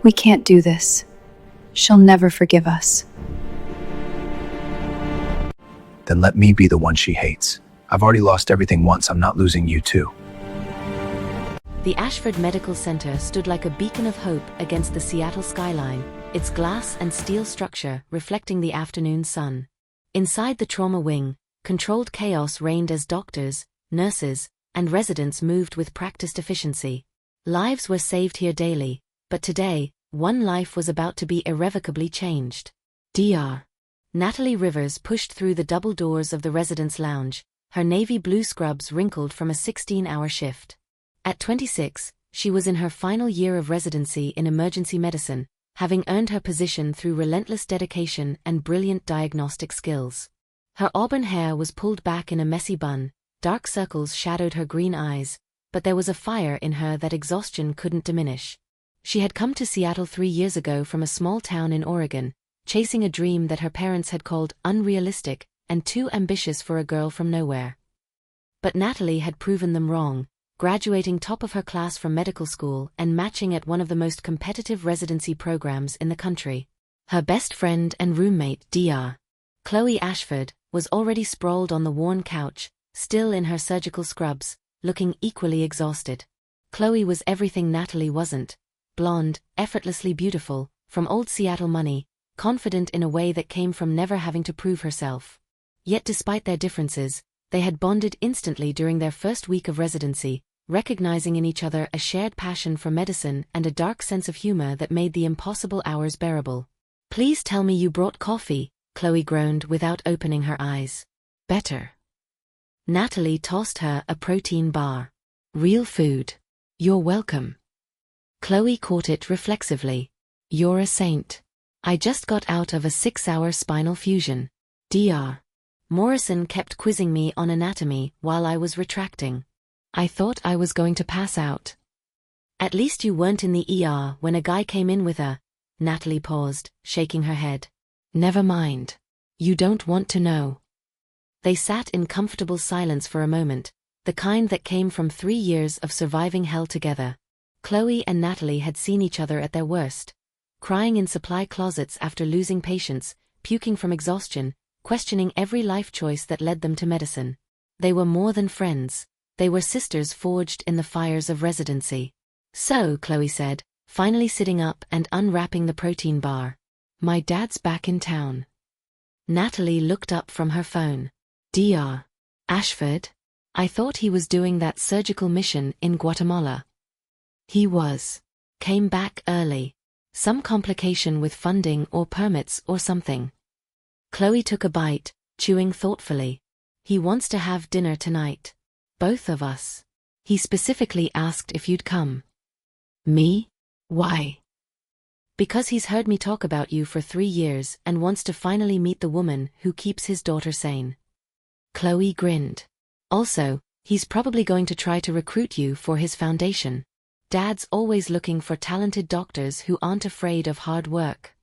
We can't do this. She'll never forgive us. Then let me be the one she hates. I've already lost everything once, I'm not losing you too. The Ashford Medical Center stood like a beacon of hope against the Seattle skyline, its glass and steel structure reflecting the afternoon sun. Inside the trauma wing, controlled chaos reigned as doctors, nurses, and residents moved with practiced efficiency. Lives were saved here daily, but today, one life was about to be irrevocably changed. Dr. Natalie Rivers pushed through the double doors of the residence lounge, her navy blue scrubs wrinkled from a 16-hour shift. At 26, she was in her final year of residency in emergency medicine, having earned her position through relentless dedication and brilliant diagnostic skills. Her auburn hair was pulled back in a messy bun, dark circles shadowed her green eyes, but there was a fire in her that exhaustion couldn't diminish. She had come to Seattle 3 years ago from a small town in Oregon, chasing a dream that her parents had called unrealistic and too ambitious for a girl from nowhere. But Natalie had proven them wrong, graduating top of her class from medical school and matching at one of the most competitive residency programs in the country. Her best friend and roommate, Dr. Chloe Ashford, was already sprawled on the worn couch, still in her surgical scrubs, looking equally exhausted. Chloe was everything Natalie wasn't: blonde, effortlessly beautiful, from old Seattle money, confident in a way that came from never having to prove herself. Yet despite their differences, they had bonded instantly during their first week of residency, recognizing in each other a shared passion for medicine and a dark sense of humor that made the impossible hours bearable. "Please tell me you brought coffee," Chloe groaned without opening her eyes. "Better." Natalie tossed her a protein bar. "Real food. You're welcome." Chloe caught it reflexively. "You're a saint. I just got out of a 6-hour spinal fusion. Dr. Morrison kept quizzing me on anatomy while I was retracting. I thought I was going to pass out." "At least you weren't in the ER when a guy came in with a—" Natalie paused, shaking her head. "Never mind. You don't want to know." They sat in comfortable silence for a moment, the kind that came from 3 years of surviving hell together. Chloe and Natalie had seen each other at their worst, crying in supply closets after losing patients, puking from exhaustion, questioning every life choice that led them to medicine. They were more than friends. They were sisters forged in the fires of residency. "So," Chloe said, finally sitting up and unwrapping the protein bar, "my dad's back in town." Natalie looked up from her phone. "Dr. Ashford? I thought he was doing that surgical mission in Guatemala." "He was. Came back early. Some complication with funding or permits or something." Chloe took a bite, chewing thoughtfully. "He wants to have dinner tonight. Both of us. He specifically asked if you'd come." "Me? Why?" "Because he's heard me talk about you for 3 years and wants to finally meet the woman who keeps his daughter sane." Chloe grinned. "Also, he's probably going to try to recruit you for his foundation. Dad's always looking for talented doctors who aren't afraid of hard work."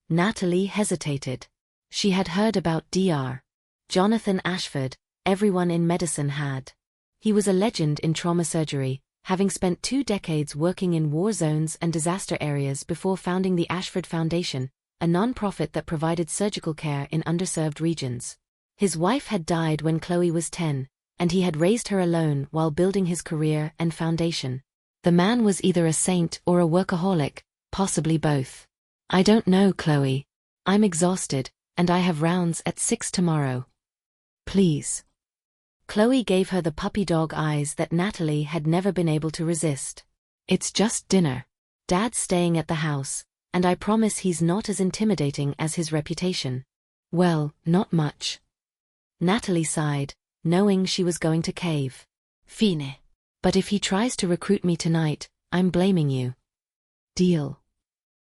Natalie hesitated. She had heard about Dr. Jonathan Ashford. Everyone in medicine had. He was a legend in trauma surgery, having spent 2 decades working in war zones and disaster areas before founding the Ashford Foundation, a non-profit that provided surgical care in underserved regions. His wife had died when Chloe was 10, and he had raised her alone while building his career and foundation. The man was either a saint or a workaholic, possibly both. "I don't know, Chloe. I'm exhausted, and I have rounds at 6 tomorrow. Please." Chloe gave her the puppy dog eyes that Natalie had never been able to resist. "It's just dinner. Dad's staying at the house, and I promise he's not as intimidating as his reputation." "Well, not much." Natalie sighed, knowing she was going to cave. "Fine. But if he tries to recruit me tonight, I'm blaming you." "Deal."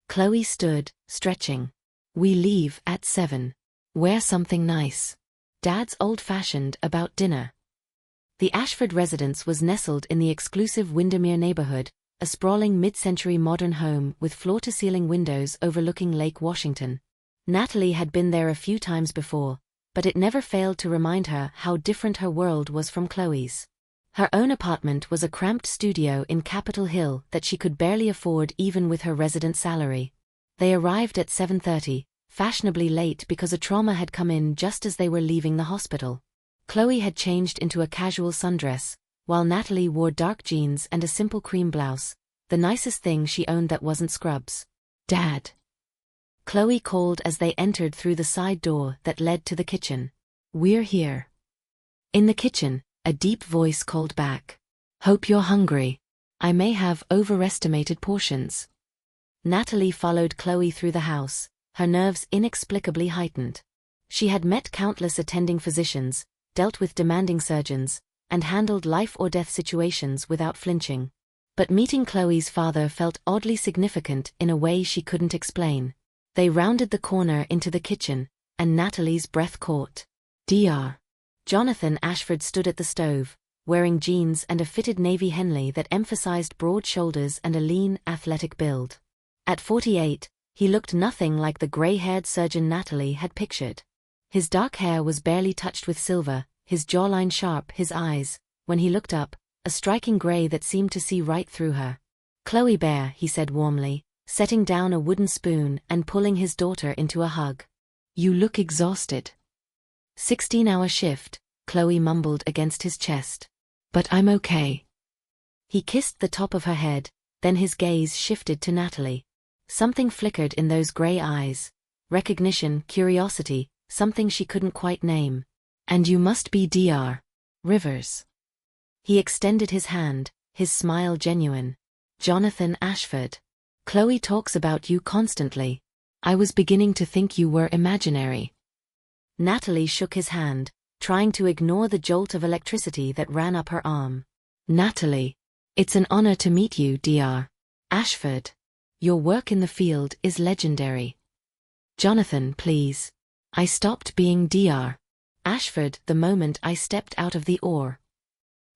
Chloe stood, stretching. "We leave at 7. Wear something nice. Dad's old-fashioned about dinner." The Ashford residence was nestled in the exclusive Windermere neighborhood, a sprawling mid-century modern home with floor-to-ceiling windows overlooking Lake Washington. Natalie had been there a few times before, but it never failed to remind her how different her world was from Chloe's. Her own apartment was a cramped studio in Capitol Hill that she could barely afford even with her resident salary. They arrived at 7:30, fashionably late because a trauma had come in just as they were leaving the hospital. Chloe had changed into a casual sundress, while Natalie wore dark jeans and a simple cream blouse, the nicest thing she owned that wasn't scrubs. "Dad," Chloe called as they entered through the side door that led to the kitchen. "We're here." In the kitchen, a deep voice called back. "Hope you're hungry. I may have overestimated portions." Natalie followed Chloe through the house, her nerves inexplicably heightened. She had met countless attending physicians, dealt with demanding surgeons, and handled life-or-death situations without flinching. But meeting Chloe's father felt oddly significant in a way she couldn't explain. They rounded the corner into the kitchen, and Natalie's breath caught. "Dr. Jonathan Ashford stood at the stove, wearing jeans and a fitted navy Henley that emphasized broad shoulders and a lean, athletic build. At 48, he looked nothing like the gray-haired surgeon Natalie had pictured. His dark hair was barely touched with silver, his jawline sharp, his eyes, when he looked up, a striking gray that seemed to see right through her. "Chloe Bear," he said warmly, setting down a wooden spoon and pulling his daughter into a hug. "You look exhausted." 16-hour shift, Chloe mumbled against his chest. "But I'm okay." He kissed the top of her head, then his gaze shifted to Natalie. Something flickered in those gray eyes. Recognition, curiosity, something she couldn't quite name. "And you must be Dr. Rivers." He extended his hand, his smile genuine. "Jonathan Ashford. Chloe talks about you constantly. I was beginning to think you were imaginary." Natalie shook his hand, trying to ignore the jolt of electricity that ran up her arm. "Natalie, it's an honor to meet you, Dr. Ashford. Your work in the field is legendary." "Jonathan, please. I stopped being Dr. Ashford the moment I stepped out of the oar."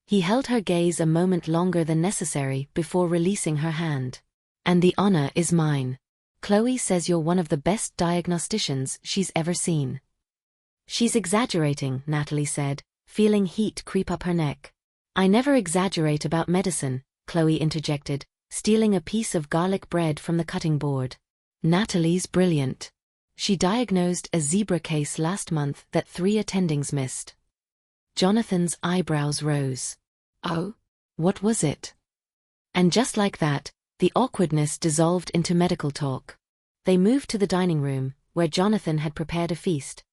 He held her gaze a moment longer than necessary before releasing her hand. "And the honor is mine. Chloe says you're one of the best diagnosticians she's ever seen." "She's exaggerating," Natalie said, feeling heat creep up her neck. "I never exaggerate about medicine," Chloe interjected, stealing a piece of garlic bread from the cutting board. "Natalie's brilliant. She diagnosed a zebra case last month that 3 attendings missed." Jonathan's eyebrows rose. "Oh? What was it?" And just like that, the awkwardness dissolved into medical talk. They moved to the dining room, where Jonathan had prepared a feast.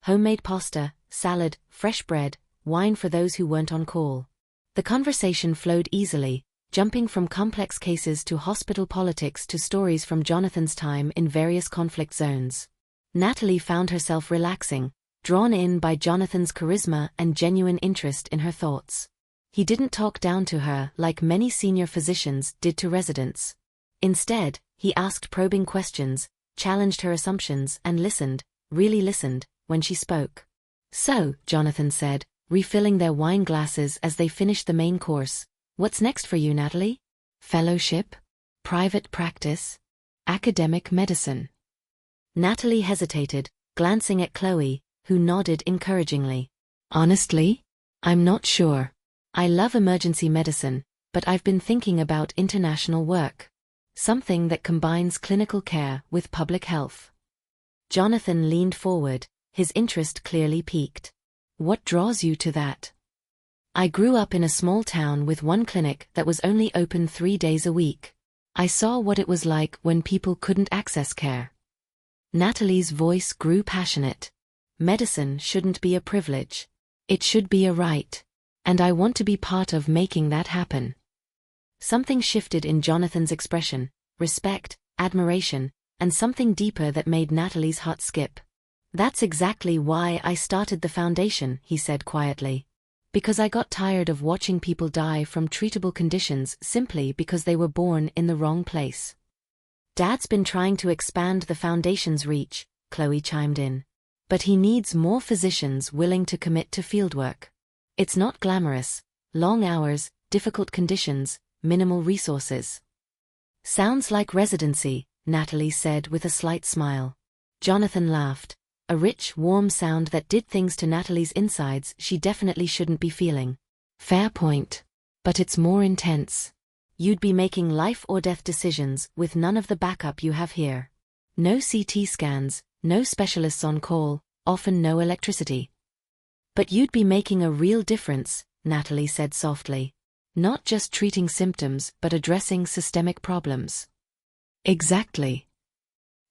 Homemade pasta, salad, fresh bread, wine for those who weren't on call. The conversation flowed easily, jumping from complex cases to hospital politics to stories from Jonathan's time in various conflict zones. Natalie found herself relaxing, drawn in by Jonathan's charisma and genuine interest in her thoughts. He didn't talk down to her like many senior physicians did to residents. Instead, he asked probing questions, challenged her assumptions and listened, really listened, when she spoke. "So," Jonathan said, refilling their wine glasses as they finished the main course, "what's next for you, Natalie? Fellowship? Private practice? Academic medicine?" Natalie hesitated, glancing at Chloe, who nodded encouragingly. "Honestly? I'm not sure. I love emergency medicine, but I've been thinking about international work. Something that combines clinical care with public health." Jonathan leaned forward, his interest clearly piqued. "What draws you to that?" "I grew up in a small town with one clinic that was only open 3 days a week. I saw what it was like when people couldn't access care." Natalie's voice grew passionate. "Medicine shouldn't be a privilege. It should be a right. And I want to be part of making that happen." Something shifted in Jonathan's expression, respect, admiration, and something deeper that made Natalie's heart skip. "That's exactly why I started the foundation," he said quietly. "Because I got tired of watching people die from treatable conditions simply because they were born in the wrong place." "Dad's been trying to expand the foundation's reach," Chloe chimed in. "But he needs more physicians willing to commit to fieldwork. It's not glamorous, long hours, difficult conditions, minimal resources." "Sounds like residency," Natalie said with a slight smile. Jonathan laughed, a rich, warm sound that did things to Natalie's insides she definitely shouldn't be feeling. Fair point. But it's more intense. You'd be making life or death decisions with none of the backup you have here. No CT scans, no specialists on call, often no electricity. But you'd be making a real difference, Natalie said softly. Not just treating symptoms but addressing systemic problems. Exactly.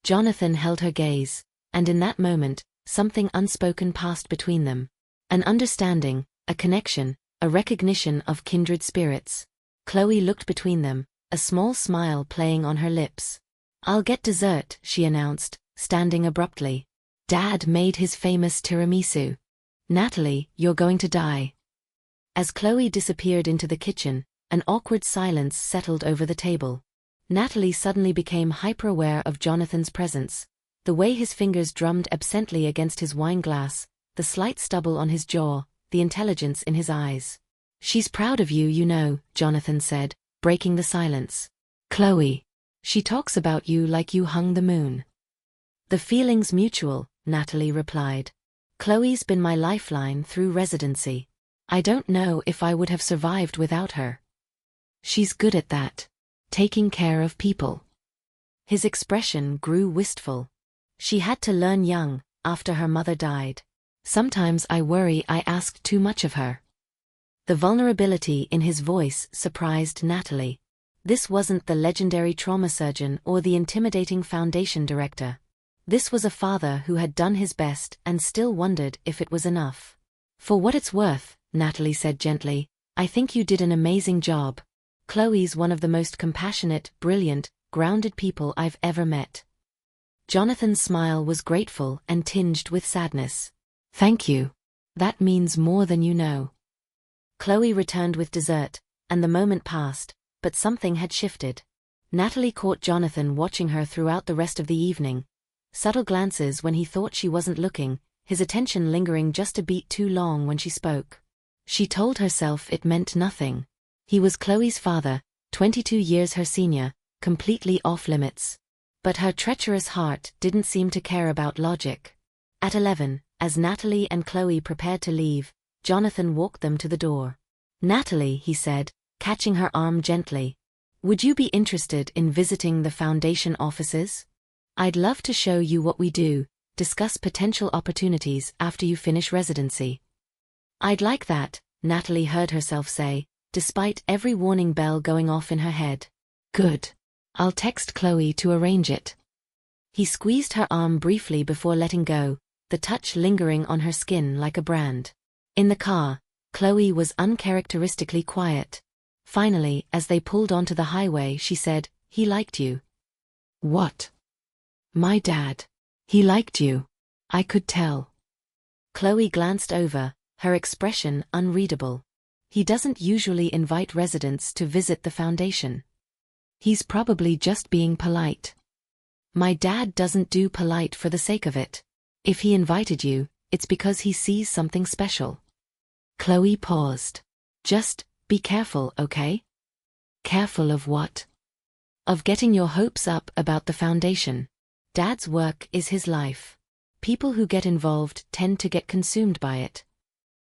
Jonathan held her gaze, and in that moment, something unspoken passed between them. An understanding, a connection, a recognition of kindred spirits. Chloe looked between them, a small smile playing on her lips. I'll get dessert, she announced, standing abruptly. Dad made his famous tiramisu. Natalie, you're going to die. As Chloe disappeared into the kitchen, an awkward silence settled over the table. Natalie suddenly became hyper-aware of Jonathan's presence, the way his fingers drummed absently against his wine glass, the slight stubble on his jaw, the intelligence in his eyes. She's proud of you, you know, Jonathan said, breaking the silence. Chloe. She talks about you like you hung the moon. The feeling's mutual, Natalie replied. Chloe's been my lifeline through residency. I don't know if I would have survived without her. She's good at that. Taking care of people. His expression grew wistful. She had to learn young, after her mother died. Sometimes I worry I asked too much of her. The vulnerability in his voice surprised Natalie. This wasn't the legendary trauma surgeon or the intimidating foundation director. This was a father who had done his best and still wondered if it was enough. For what it's worth, Natalie said gently, I think you did an amazing job. Chloe's one of the most compassionate, brilliant, grounded people I've ever met. Jonathan's smile was grateful and tinged with sadness. Thank you. That means more than you know. Chloe returned with dessert, and the moment passed, but something had shifted. Natalie caught Jonathan watching her throughout the rest of the evening. Subtle glances when he thought she wasn't looking, his attention lingering just a beat too long when she spoke. She told herself it meant nothing. He was Chloe's father, 22 years her senior, completely off limits. But her treacherous heart didn't seem to care about logic. At 11, as Natalie and Chloe prepared to leave, Jonathan walked them to the door. Natalie, he said, catching her arm gently. Would you be interested in visiting the foundation offices? I'd love to show you what we do, discuss potential opportunities after you finish residency. I'd like that, Natalie heard herself say, despite every warning bell going off in her head. Good. I'll text Chloe to arrange it. He squeezed her arm briefly before letting go, the touch lingering on her skin like a brand. In the car, Chloe was uncharacteristically quiet. Finally, as they pulled onto the highway, she said, He liked you. What? My dad. He liked you. I could tell. Chloe glanced over, her expression unreadable. He doesn't usually invite residents to visit the foundation. He's probably just being polite. My dad doesn't do polite for the sake of it. If he invited you, it's because he sees something special. Chloe paused. Just be careful, okay? Careful of what? Of getting your hopes up about the foundation. Dad's work is his life. People who get involved tend to get consumed by it.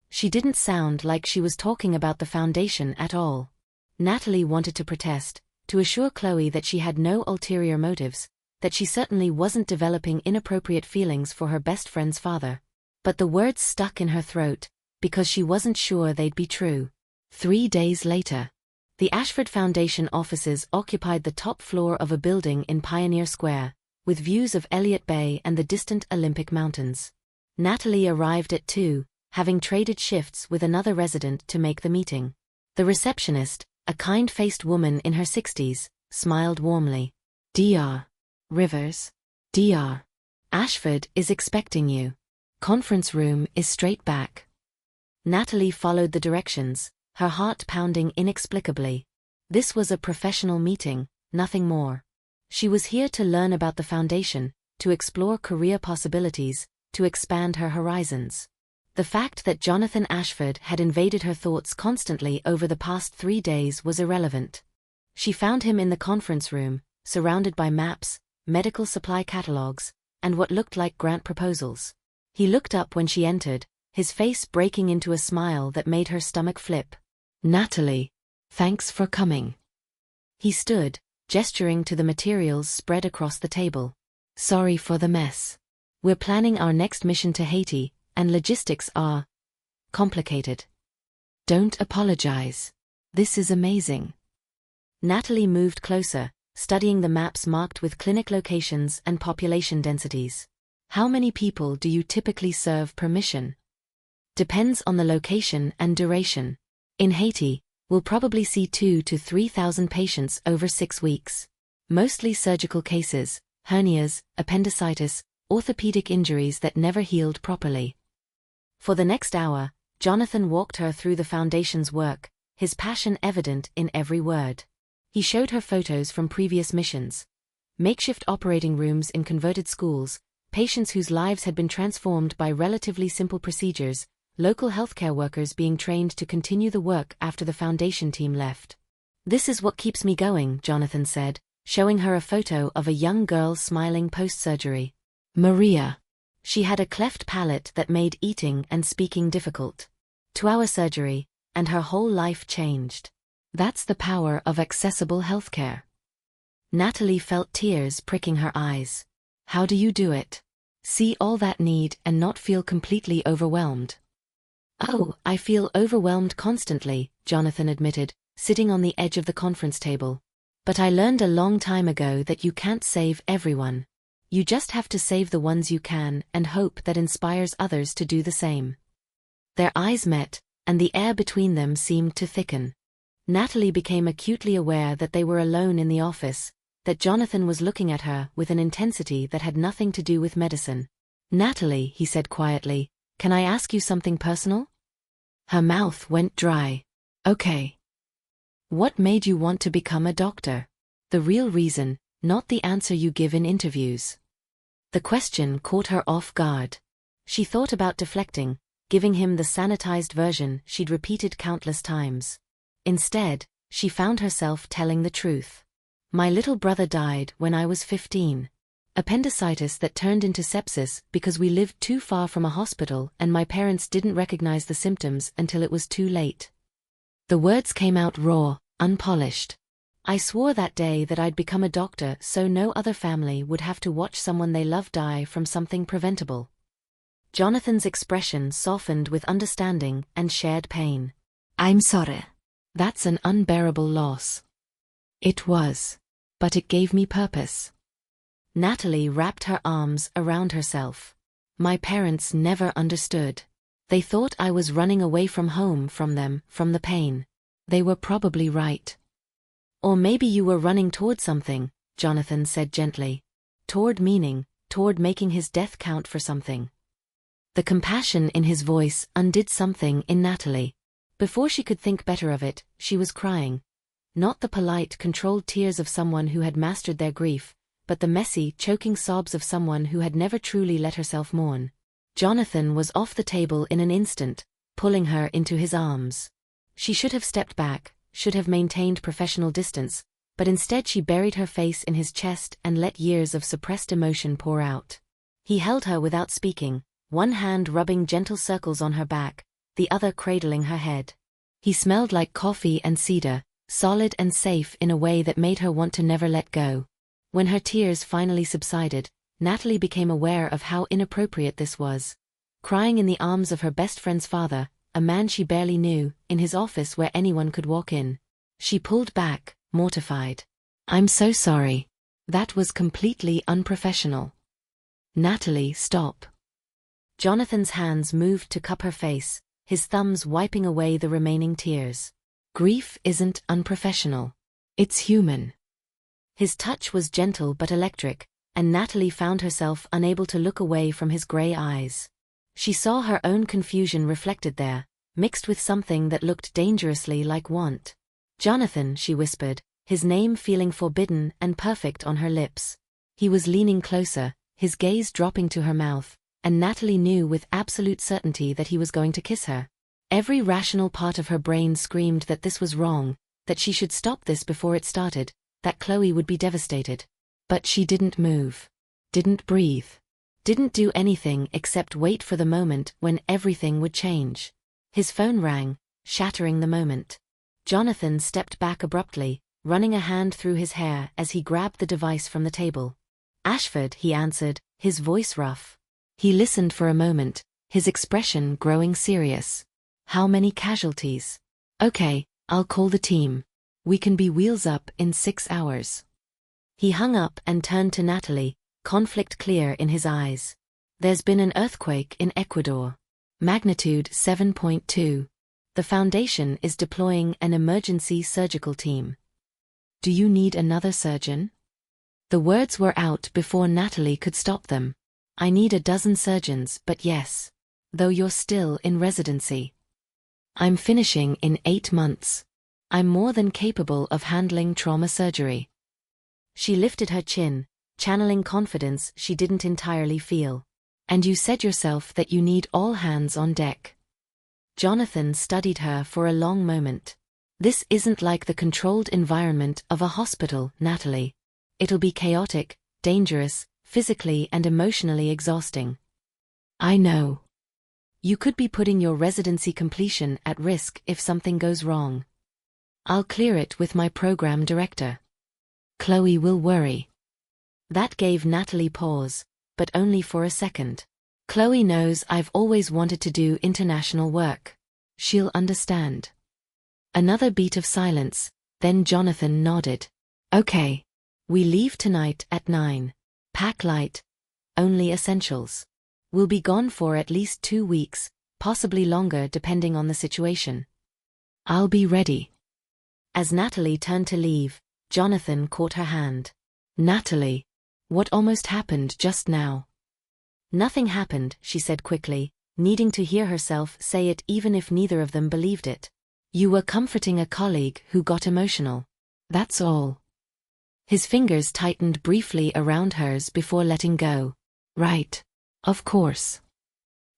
She didn't sound like she was talking about the foundation at all. Natalie wanted to protest, to assure Chloe that she had no ulterior motives, that she certainly wasn't developing inappropriate feelings for her best friend's father. But the words stuck in her throat, because she wasn't sure they'd be true. 3 days later, the Ashford Foundation offices occupied the top floor of a building in Pioneer Square, with views of Elliott Bay and the distant Olympic Mountains. Natalie arrived at 2, having traded shifts with another resident to make the meeting. The receptionist, a kind-faced woman in her 60s, smiled warmly. Dr. Rivers. Dr. Ashford is expecting you. Conference room is straight back. Natalie followed the directions, her heart pounding inexplicably. This was a professional meeting, nothing more. She was here to learn about the foundation, to explore career possibilities, to expand her horizons. The fact that Jonathan Ashford had invaded her thoughts constantly over the past 3 days was irrelevant. She found him in the conference room, surrounded by maps, medical supply catalogs, and what looked like grant proposals. He looked up when she entered, his face breaking into a smile that made her stomach flip. Natalie, thanks for coming. He stood, gesturing to the materials spread across the table. Sorry for the mess. We're planning our next mission to Haiti, and logistics are complicated. Don't apologize. This is amazing. Natalie moved closer, studying the maps marked with clinic locations and population densities. How many people do you typically serve per mission? Depends on the location and duration. In Haiti, we'll probably see 2,000 to 3,000 patients over 6 weeks. Mostly surgical cases, hernias, appendicitis, orthopedic injuries that never healed properly. For the next hour, Jonathan walked her through the Foundation's work, his passion evident in every word. He showed her photos from previous missions. Makeshift operating rooms in converted schools, patients whose lives had been transformed by relatively simple procedures, local healthcare workers being trained to continue the work after the Foundation team left. This is what keeps me going, Jonathan said, showing her a photo of a young girl smiling post-surgery. Maria. She had a cleft palate that made eating and speaking difficult. 2-hour surgery, and her whole life changed. That's the power of accessible healthcare. Natalie felt tears pricking her eyes. How do you do it? See all that need and not feel completely overwhelmed? Oh, I feel overwhelmed constantly, Jonathan admitted, sitting on the edge of the conference table. But I learned a long time ago that you can't save everyone. You just have to save the ones you can and hope that inspires others to do the same. Their eyes met, and the air between them seemed to thicken. Natalie became acutely aware that they were alone in the office, that Jonathan was looking at her with an intensity that had nothing to do with medicine. Natalie, he said quietly, can I ask you something personal? Her mouth went dry. Okay. What made you want to become a doctor? The real reason, not the answer you give in interviews. The question caught her off guard. She thought about deflecting, giving him the sanitized version she'd repeated countless times. Instead, she found herself telling the truth. My little brother died when I was 15. Appendicitis that turned into sepsis because we lived too far from a hospital and my parents didn't recognize the symptoms until it was too late. The words came out raw, unpolished. I swore that day that I'd become a doctor so no other family would have to watch someone they loved die from something preventable. Jonathan's expression softened with understanding and shared pain. I'm sorry. That's an unbearable loss. It was. But it gave me purpose. Natalie wrapped her arms around herself. My parents never understood. They thought I was running away from home from them, from the pain. They were probably right. Or maybe you were running toward something, Jonathan said gently. Toward meaning, toward making his death count for something. The compassion in his voice undid something in Natalie. Before she could think better of it, she was crying. Not the polite, controlled tears of someone who had mastered their grief, but the messy, choking sobs of someone who had never truly let herself mourn. Jonathan was off the table in an instant, pulling her into his arms. She should have stepped back, should have maintained professional distance, but instead she buried her face in his chest and let years of suppressed emotion pour out. He held her without speaking, one hand rubbing gentle circles on her back, the other cradling her head. He smelled like coffee and cedar, solid and safe in a way that made her want to never let go. When her tears finally subsided, Natalie became aware of how inappropriate this was. Crying in the arms of her best friend's father, a man she barely knew, in his office where anyone could walk in. She pulled back, mortified. I'm so sorry. That was completely unprofessional. Natalie, stop. Jonathan's hands moved to cup her face, his thumbs wiping away the remaining tears. Grief isn't unprofessional. It's human. His touch was gentle but electric, and Natalie found herself unable to look away from his gray eyes. She saw her own confusion reflected there, mixed with something that looked dangerously like want. Jonathan, she whispered, his name feeling forbidden and perfect on her lips. He was leaning closer, his gaze dropping to her mouth, and Natalie knew with absolute certainty that he was going to kiss her. Every rational part of her brain screamed that this was wrong, that she should stop this before it started, that Chloe would be devastated. But she didn't move. Didn't breathe. Didn't do anything except wait for the moment when everything would change. His phone rang, shattering the moment. Jonathan stepped back abruptly, running a hand through his hair as he grabbed the device from the table. Ashford, he answered, his voice rough. He listened for a moment, his expression growing serious. How many casualties? Okay, I'll call the team. We can be wheels up in 6 hours. He hung up and turned to Natalie, conflict clear in his eyes. There's been an earthquake in Ecuador. Magnitude 7.2. The Foundation is deploying an emergency surgical team. Do you need another surgeon? The words were out before Natalie could stop them. I need a dozen surgeons, but yes. Though you're still in residency. I'm finishing in 8 months. I'm more than capable of handling trauma surgery. She lifted her chin, channeling confidence she didn't entirely feel. And you said yourself that you need all hands on deck. Jonathan studied her for a long moment. This isn't like the controlled environment of a hospital, Natalie. It'll be chaotic, dangerous, physically and emotionally exhausting. I know. You could be putting your residency completion at risk if something goes wrong. I'll clear it with my program director. Chloe will worry. That gave Natalie pause, but only for a second. Chloe knows I've always wanted to do international work. She'll understand. Another beat of silence, then Jonathan nodded. Okay. We leave tonight at 9. Pack light. Only essentials. We'll be gone for at least 2 weeks, possibly longer depending on the situation. I'll be ready. As Natalie turned to leave, Jonathan caught her hand. Natalie, what almost happened just now? Nothing happened, she said quickly, needing to hear herself say it even if neither of them believed it. You were comforting a colleague who got emotional. That's all. His fingers tightened briefly around hers before letting go. Right. Of course.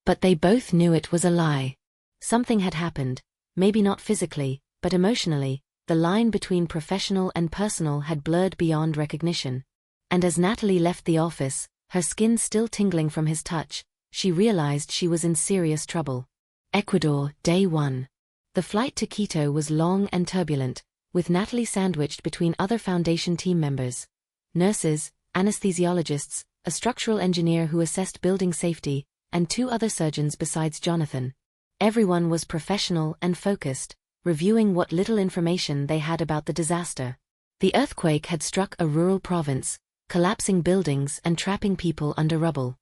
But they both knew it was a lie. Something had happened, maybe not physically, but emotionally. The line between professional and personal had blurred beyond recognition. And as Natalie left the office, her skin still tingling from his touch, she realized she was in serious trouble. Ecuador, Day 1. The flight to Quito was long and turbulent, with Natalie sandwiched between other Foundation team members. Nurses, anesthesiologists, a structural engineer who assessed building safety, and 2 other surgeons besides Jonathan. Everyone was professional and focused, reviewing what little information they had about the disaster. The earthquake had struck a rural province, collapsing buildings and trapping people under rubble.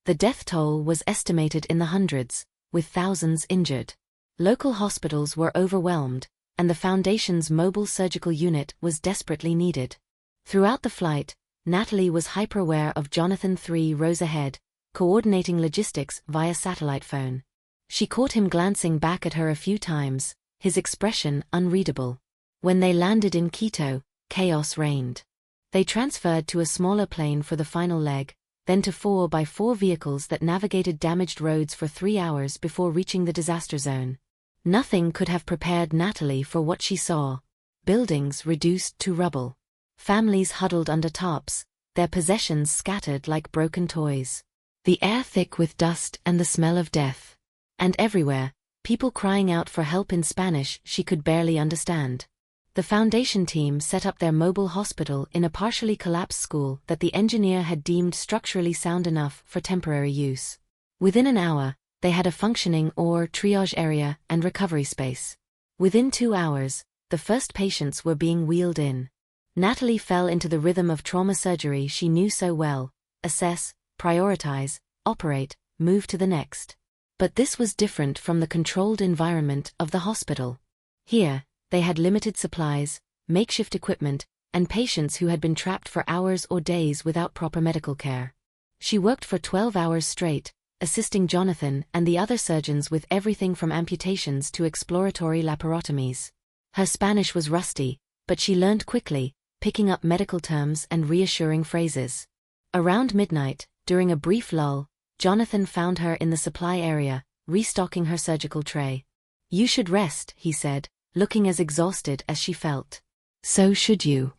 The death toll was estimated in the hundreds, with thousands injured. Local hospitals were overwhelmed, and the Foundation's mobile surgical unit was desperately needed. Throughout the flight, Natalie was hyper-aware of Jonathan 3 rows ahead, coordinating logistics via satellite phone. She caught him glancing back at her a few times, his expression unreadable. When they landed in Quito, chaos reigned. They transferred to a smaller plane for the final leg, then to 4x4 vehicles that navigated damaged roads for 3 hours before reaching the disaster zone. Nothing could have prepared Natalie for what she saw. Buildings reduced to rubble. Families huddled under tarps, their possessions scattered like broken toys. The air thick with dust and the smell of death. And everywhere, people crying out for help in Spanish she could barely understand. The Foundation team set up their mobile hospital in a partially collapsed school that the engineer had deemed structurally sound enough for temporary use. Within an hour, they had a functioning triage area and recovery space. Within 2 hours, the first patients were being wheeled in. Natalie fell into the rhythm of trauma surgery she knew so well: assess, prioritize, operate, move to the next. But this was different from the controlled environment of the hospital. Here, they had limited supplies, makeshift equipment, and patients who had been trapped for hours or days without proper medical care. She worked for 12 hours straight, assisting Jonathan and the other surgeons with everything from amputations to exploratory laparotomies. Her Spanish was rusty, but she learned quickly, picking up medical terms and reassuring phrases. Around midnight, during a brief lull, Jonathan found her in the supply area, restocking her surgical tray. "You should rest," he said, looking as exhausted as she felt. "So should you."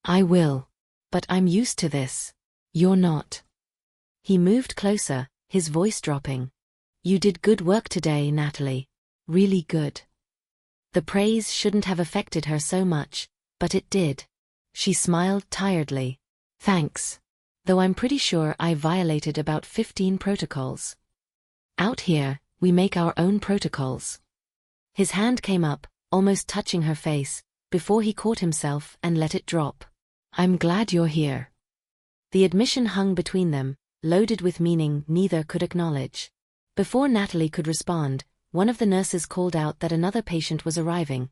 "I will. But I'm used to this. You're not." He moved closer, his voice dropping. "You did good work today, Natalie. Really good." The praise shouldn't have affected her so much, but it did. She smiled tiredly. Thanks. Though I'm pretty sure I violated about 15 protocols. Out here, we make our own protocols. His hand came up, almost touching her face, before he caught himself and let it drop. I'm glad you're here. The admission hung between them, loaded with meaning neither could acknowledge. Before Natalie could respond, one of the nurses called out that another patient was arriving.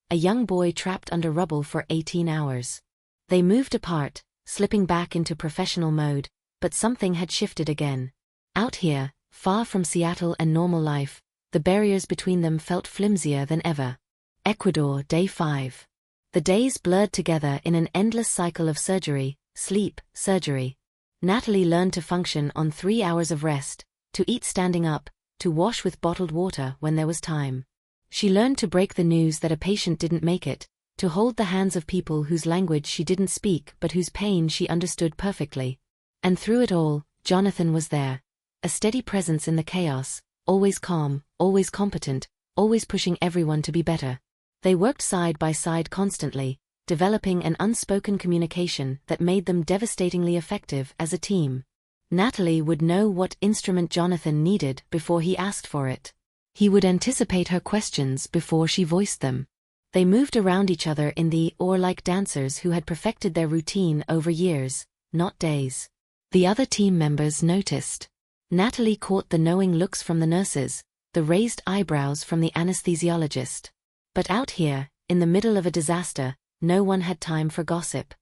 A young boy trapped under rubble for 18 hours. They moved apart, slipping back into professional mode, but something had shifted again. Out here, far from Seattle and normal life, the barriers between them felt flimsier than ever. Ecuador, Day 5. The days blurred together in an endless cycle of surgery, sleep, surgery. Natalie learned to function on 3 hours of rest, to eat standing up, to wash with bottled water when there was time. She learned to break the news that a patient didn't make it, to hold the hands of people whose language she didn't speak but whose pain she understood perfectly. And through it all, Jonathan was there. A steady presence in the chaos, always calm, always competent, always pushing everyone to be better. They worked side by side constantly, developing an unspoken communication that made them devastatingly effective as a team. Natalie would know what instrument Jonathan needed before he asked for it. He would anticipate her questions before she voiced them. They moved around each other in the or like dancers who had perfected their routine over years, not days. The other team members noticed. Natalie caught the knowing looks from the nurses, the raised eyebrows from the anesthesiologist. But out here, in the middle of a disaster, no one had time for gossip.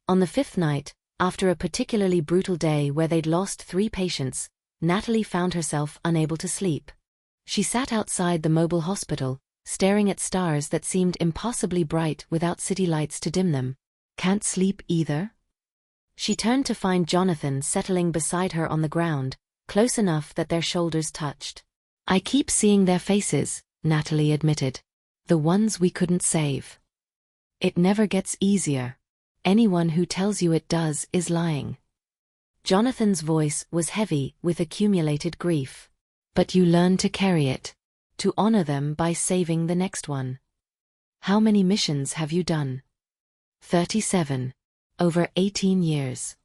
On the 5th night, after a particularly brutal day where they'd lost 3 patients, Natalie found herself unable to sleep. She sat outside the mobile hospital, staring at stars that seemed impossibly bright without city lights to dim them. Can't sleep either? She turned to find Jonathan settling beside her on the ground, close enough that their shoulders touched. I keep seeing their faces, Natalie admitted. The ones we couldn't save. It never gets easier. Anyone who tells you it does is lying. Jonathan's voice was heavy with accumulated grief. But you learn to carry it. To honor them by saving the next one. How many missions have you done? 37. Over 18 years.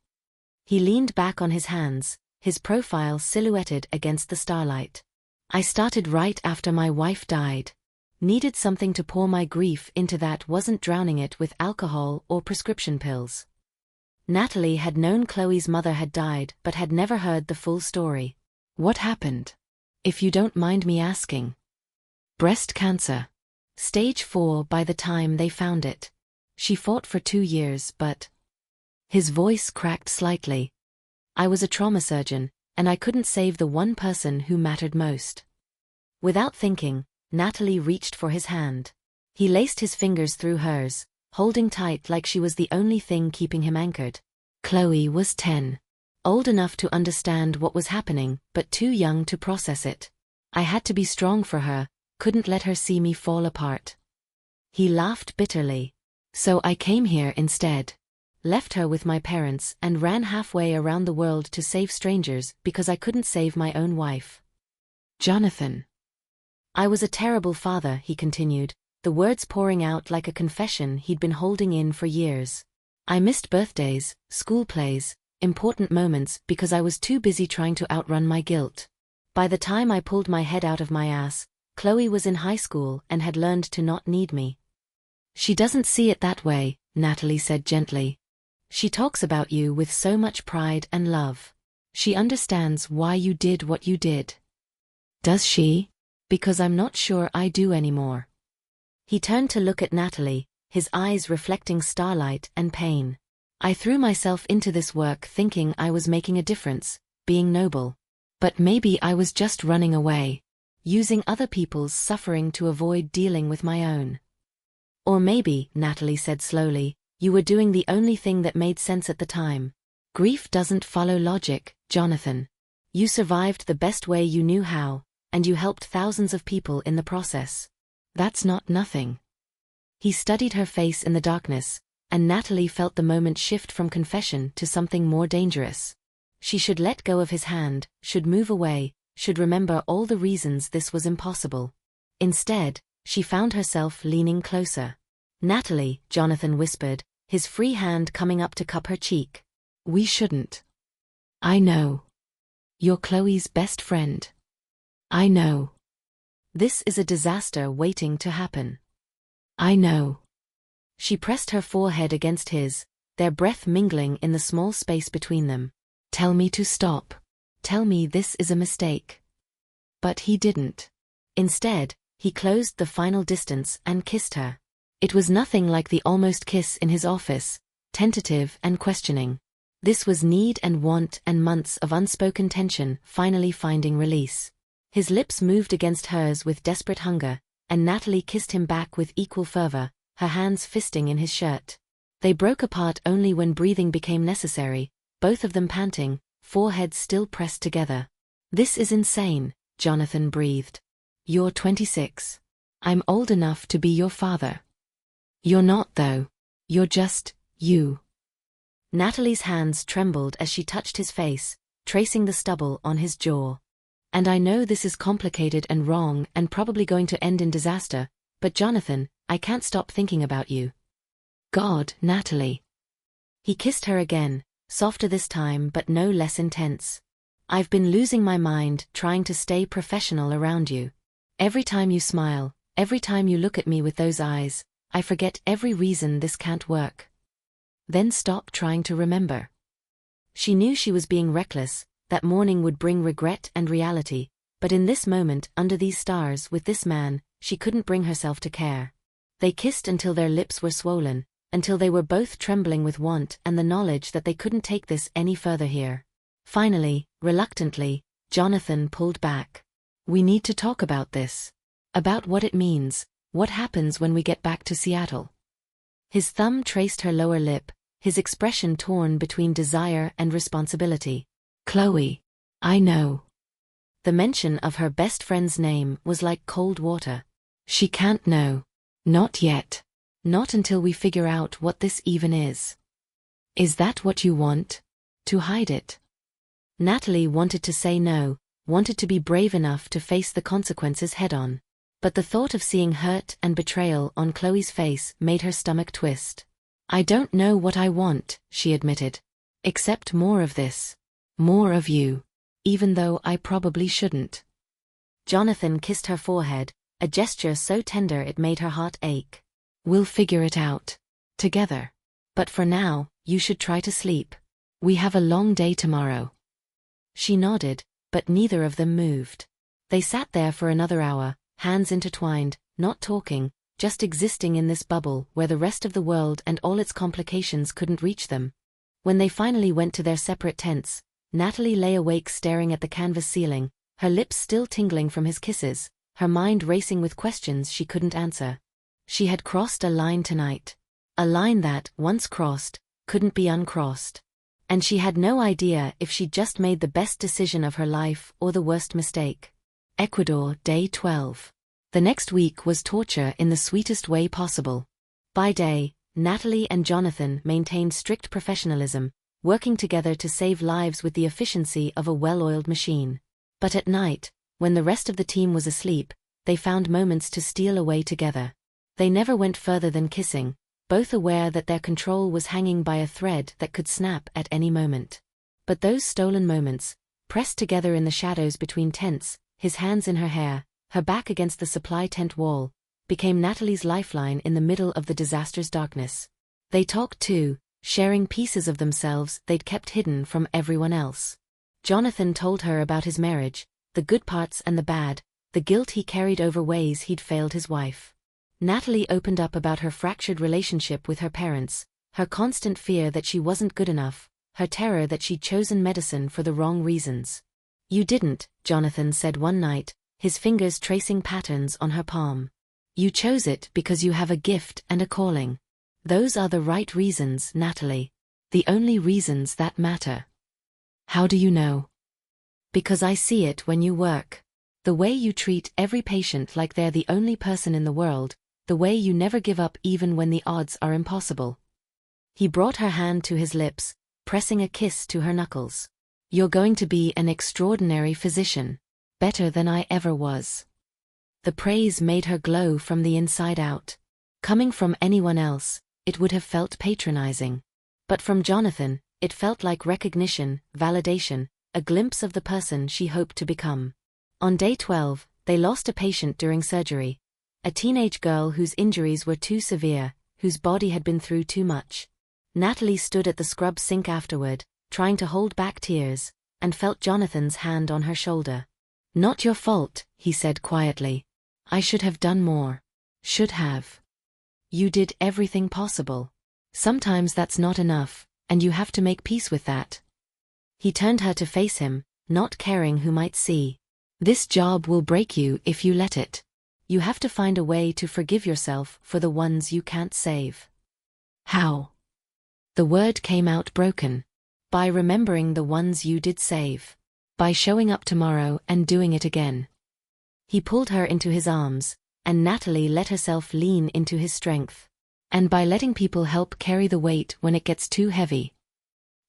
He leaned back on his hands, his profile silhouetted against the starlight. I started right after my wife died. Needed something to pour my grief into that wasn't drowning it with alcohol or prescription pills. Natalie had known Chloe's mother had died but had never heard the full story. What happened? If you don't mind me asking. Breast cancer. Stage 4 by the time they found it. She fought for 2 years but... His voice cracked slightly. I was a trauma surgeon, and I couldn't save the one person who mattered most. Without thinking, Natalie reached for his hand. He laced his fingers through hers, holding tight like she was the only thing keeping him anchored. Chloe was 10. Old enough to understand what was happening, but too young to process it. I had to be strong for her, couldn't let her see me fall apart. He laughed bitterly. So I came here instead. Left her with my parents and ran halfway around the world to save strangers because I couldn't save my own wife. Jonathan. I was a terrible father, he continued, the words pouring out like a confession he'd been holding in for years. I missed birthdays, school plays, important moments because I was too busy trying to outrun my guilt. By the time I pulled my head out of my ass, Chloe was in high school and had learned to not need me. She doesn't see it that way, Natalie said gently. She talks about you with so much pride and love. She understands why you did what you did. Does she? Because I'm not sure I do anymore. He turned to look at Natalie, his eyes reflecting starlight and pain. I threw myself into this work thinking I was making a difference, being noble. But maybe I was just running away, using other people's suffering to avoid dealing with my own. Or maybe, Natalie said slowly, you were doing the only thing that made sense at the time. Grief doesn't follow logic, Jonathan. You survived the best way you knew how, and you helped thousands of people in the process. That's not nothing. He studied her face in the darkness, and Natalie felt the moment shift from confession to something more dangerous. She should let go of his hand, should move away, should remember all the reasons this was impossible. Instead, She found herself leaning closer. "Natalie," Jonathan whispered, his free hand coming up to cup her cheek. "We shouldn't. I know. You're Chloe's best friend. I know. This is a disaster waiting to happen. I know." She pressed her forehead against his, their breath mingling in the small space between them. "Tell me to stop. Tell me this is a mistake." But he didn't. Instead, he closed the final distance and kissed her. It was nothing like the almost kiss in his office, tentative and questioning. This was need and want and months of unspoken tension finally finding release. His lips moved against hers with desperate hunger, and Natalie kissed him back with equal fervor, her hands fisting in his shirt. They broke apart only when breathing became necessary, both of them panting, foreheads still pressed together. "This is insane," Jonathan breathed. "You're 26. I'm old enough to be your father." "You're not, though. You're just, you." Natalie's hands trembled as she touched his face, tracing the stubble on his jaw. "And I know this is complicated and wrong and probably going to end in disaster, but Jonathan, I can't stop thinking about you." "God, Natalie." He kissed her again, softer this time but no less intense. "I've been losing my mind trying to stay professional around you. Every time you smile, every time you look at me with those eyes, I forget every reason this can't work." Then stop trying to remember. She knew she was being reckless, that morning would bring regret and reality, but in this moment, under these stars, with this man, she couldn't bring herself to care. They kissed until their lips were swollen, until they were both trembling with want and the knowledge that they couldn't take this any further here. Finally, reluctantly, Jonathan pulled back. "We need to talk about this. About what it means, what happens when we get back to Seattle." His thumb traced her lower lip, his expression torn between desire and responsibility. "Chloe, I know." The mention of her best friend's name was like cold water. "She can't know. Not yet. Not until we figure out what this even is." "Is that what you want? To hide it?" Natalie wanted to say no, wanted to be brave enough to face the consequences head-on. But the thought of seeing hurt and betrayal on Chloe's face made her stomach twist. "I don't know what I want," she admitted. "Except more of this. More of you. Even though I probably shouldn't." Jonathan kissed her forehead, a gesture so tender it made her heart ache. "We'll figure it out. Together. But for now, you should try to sleep. We have a long day tomorrow." She nodded, but neither of them moved. They sat there for another hour, hands intertwined, not talking, just existing in this bubble where the rest of the world and all its complications couldn't reach them. When they finally went to their separate tents, Natalie lay awake staring at the canvas ceiling, her lips still tingling from his kisses, her mind racing with questions she couldn't answer. She had crossed a line tonight. A line that, once crossed, couldn't be uncrossed. And she had no idea if she'd just made the best decision of her life or the worst mistake. Ecuador, Day 12. The next week was torture in the sweetest way possible. By day, Natalie and Jonathan maintained strict professionalism, working together to save lives with the efficiency of a well-oiled machine. But at night, when the rest of the team was asleep, they found moments to steal away together. They never went further than kissing, both aware that their control was hanging by a thread that could snap at any moment. But those stolen moments, pressed together in the shadows between tents, his hands in her hair, her back against the supply tent wall, became Natalie's lifeline in the middle of the disaster's darkness. They talked too, sharing pieces of themselves they'd kept hidden from everyone else. Jonathan told her about his marriage, the good parts and the bad, the guilt he carried over ways he'd failed his wife. Natalie opened up about her fractured relationship with her parents, her constant fear that she wasn't good enough, her terror that she'd chosen medicine for the wrong reasons. "You didn't," Jonathan said one night, his fingers tracing patterns on her palm. "You chose it because you have a gift and a calling. Those are the right reasons, Natalie. The only reasons that matter." "How do you know?" "Because I see it when you work. The way you treat every patient like they're the only person in the world, the way you never give up even when the odds are impossible." He brought her hand to his lips, pressing a kiss to her knuckles. "You're going to be an extraordinary physician. Better than I ever was." The praise made her glow from the inside out. Coming from anyone else, it would have felt patronizing. But from Jonathan, it felt like recognition, validation, a glimpse of the person she hoped to become. On day 12, they lost a patient during surgery. A teenage girl whose injuries were too severe, whose body had been through too much. Natalie stood at the scrub sink afterward, trying to hold back tears, and felt Jonathan's hand on her shoulder. "Not your fault," he said quietly. "I should have done more. Should have. You did everything possible. Sometimes that's not enough, and you have to make peace with that." He turned her to face him, not caring who might see. "This job will break you if you let it. You have to find a way to forgive yourself for the ones you can't save." "How?" The word came out broken. "By remembering the ones you did save. By showing up tomorrow and doing it again." He pulled her into his arms, and Natalie let herself lean into his strength. "And by letting people help carry the weight when it gets too heavy."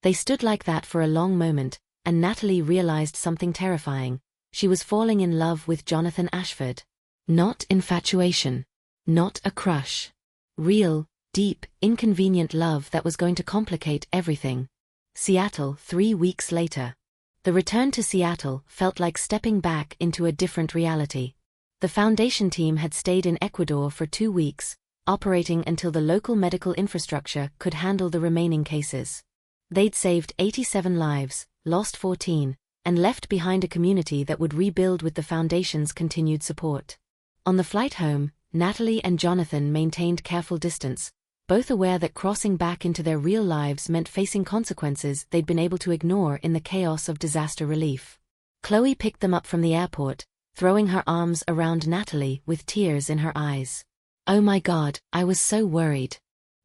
They stood like that for a long moment, and Natalie realized something terrifying. She was falling in love with Jonathan Ashford. Not infatuation. Not a crush. Real, deep, inconvenient love that was going to complicate everything. Seattle, 3 weeks later. The return to Seattle felt like stepping back into a different reality. The foundation team had stayed in Ecuador for 2 weeks, operating until the local medical infrastructure could handle the remaining cases. They'd saved 87 lives, lost 14, and left behind a community that would rebuild with the foundation's continued support. On the flight home, Natalie and Jonathan maintained careful distance, both aware that crossing back into their real lives meant facing consequences they'd been able to ignore in the chaos of disaster relief. Chloe picked them up from the airport, throwing her arms around Natalie with tears in her eyes. "Oh my God, I was so worried.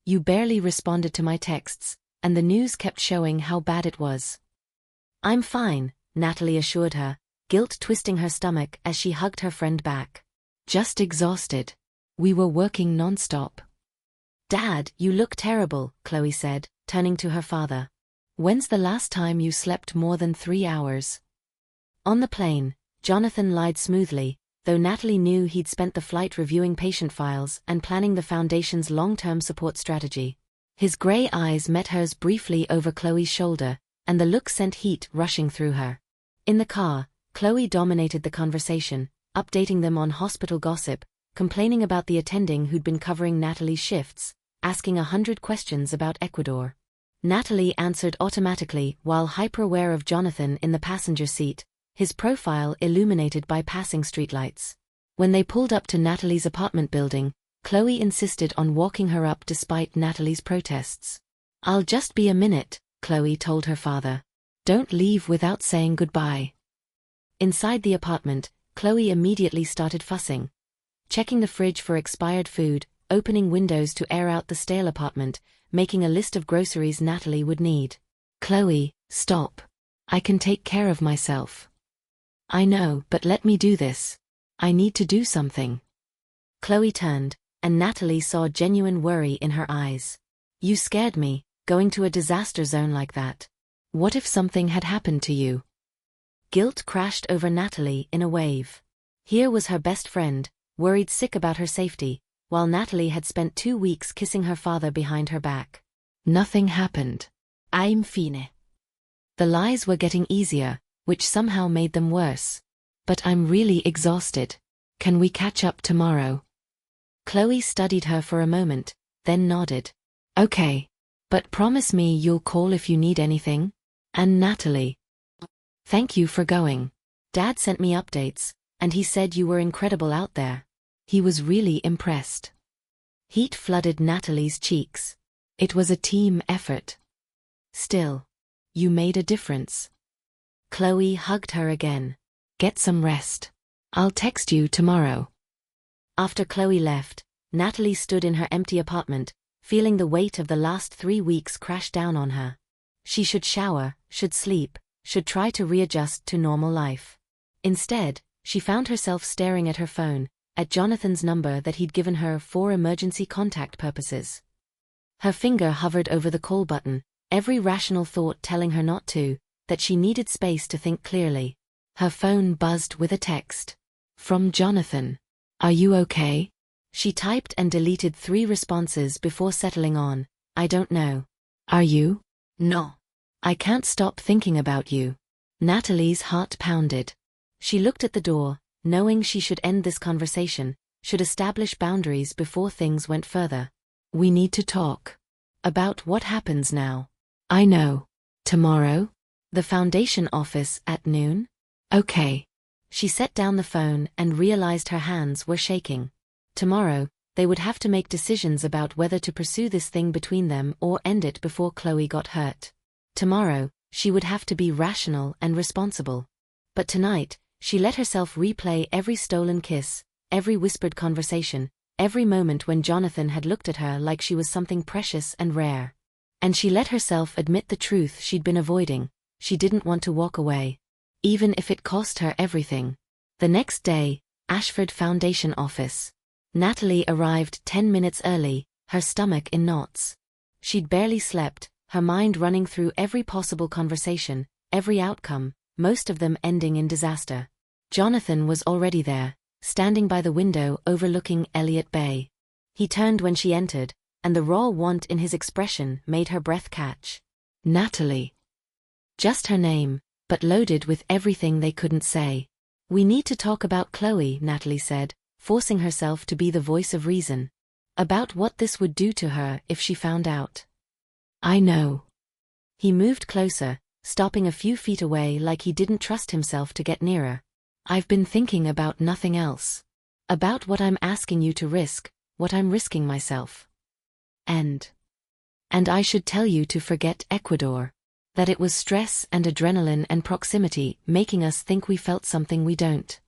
You barely responded to my texts, and the news kept showing how bad it was." "I'm fine," Natalie assured her, guilt twisting her stomach as she hugged her friend back. "Just exhausted. We were working non-stop." "Dad, you look terrible," Chloe said, turning to her father. "When's the last time you slept more than 3 hours?" On the plane, Jonathan lied smoothly, though Natalie knew he'd spent the flight reviewing patient files and planning the foundation's long-term support strategy. His gray eyes met hers briefly over Chloe's shoulder, and the look sent heat rushing through her. In the car, Chloe dominated the conversation, updating them on hospital gossip, complaining about the attending who'd been covering Natalie's shifts, asking 100 questions about Ecuador. Natalie answered automatically while hyper-aware of Jonathan in the passenger seat, his profile illuminated by passing streetlights. When they pulled up to Natalie's apartment building, Chloe insisted on walking her up despite Natalie's protests. "I'll just be a minute," Chloe told her father. "Don't leave without saying goodbye." Inside the apartment, Chloe immediately started fussing. Checking the fridge for expired food, opening windows to air out the stale apartment, making a list of groceries Natalie would need. "Chloe, stop. I can take care of myself." "I know, but let me do this. I need to do something." Chloe turned, and Natalie saw genuine worry in her eyes. "You scared me, going to a disaster zone like that. What if something had happened to you?" Guilt crashed over Natalie in a wave. Here was her best friend, worried sick about her safety, while Natalie had spent 2 weeks kissing her father behind her back. "Nothing happened. I'm fine." The lies were getting easier, which somehow made them worse. "But I'm really exhausted. Can we catch up tomorrow?" Chloe studied her for a moment, then nodded. "Okay. But promise me you'll call if you need anything?" "And Natalie. Thank you for going. Dad sent me updates, and he said you were incredible out there. He was really impressed." Heat flooded Natalie's cheeks. It was a team effort. "Still, you made a difference." Chloe hugged her again. "Get some rest. I'll text you tomorrow." After Chloe left, Natalie stood in her empty apartment, feeling the weight of the last 3 weeks crash down on her. She should shower, should sleep, should try to readjust to normal life. Instead, she found herself staring at her phone, at Jonathan's number that he'd given her for emergency contact purposes. Her finger hovered over the call button, every rational thought telling her not to, that she needed space to think clearly. Her phone buzzed with a text. From Jonathan. Are you okay? She typed and deleted 3 responses before settling on, I don't know. Are you? No. I can't stop thinking about you. Natalie's heart pounded. She looked at the door, knowing she should end this conversation, should establish boundaries before things went further. We need to talk. About what happens now. I know. Tomorrow? The foundation office at noon? Okay. She set down the phone and realized her hands were shaking. Tomorrow, they would have to make decisions about whether to pursue this thing between them or end it before Chloe got hurt. Tomorrow, she would have to be rational and responsible. But tonight, she let herself replay every stolen kiss, every whispered conversation, every moment when Jonathan had looked at her like she was something precious and rare. And she let herself admit the truth she'd been avoiding. She didn't want to walk away. Even if it cost her everything. The next day, Ashford Foundation office. Natalie arrived 10 minutes early, her stomach in knots. She'd barely slept, her mind running through every possible conversation, every outcome, most of them ending in disaster. Jonathan was already there, standing by the window overlooking Elliott Bay. He turned when she entered, and the raw want in his expression made her breath catch. Natalie. Just her name, but loaded with everything they couldn't say. We need to talk about Chloe, Natalie said, forcing herself to be the voice of reason. About what this would do to her if she found out. I know. He moved closer, stopping a few feet away like he didn't trust himself to get nearer. I've been thinking about nothing else. About what I'm asking you to risk, what I'm risking myself. And I should tell you to forget Ecuador. That it was stress and adrenaline and proximity making us think we felt something we don't.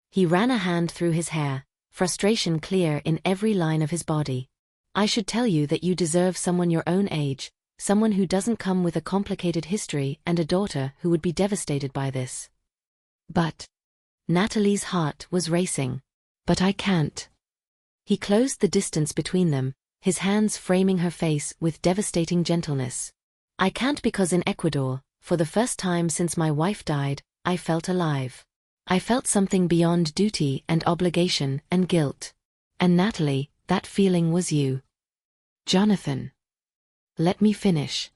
He ran a hand through his hair, frustration clear in every line of his body. I should tell you that you deserve someone your own age, someone who doesn't come with a complicated history and a daughter who would be devastated by this. But Natalie's heart was racing. But I can't. He closed the distance between them, his hands framing her face with devastating gentleness. I can't because in Ecuador, for the first time since my wife died, I felt alive. I felt something beyond duty and obligation and guilt. And Natalie, that feeling was you. Jonathan. Let me finish.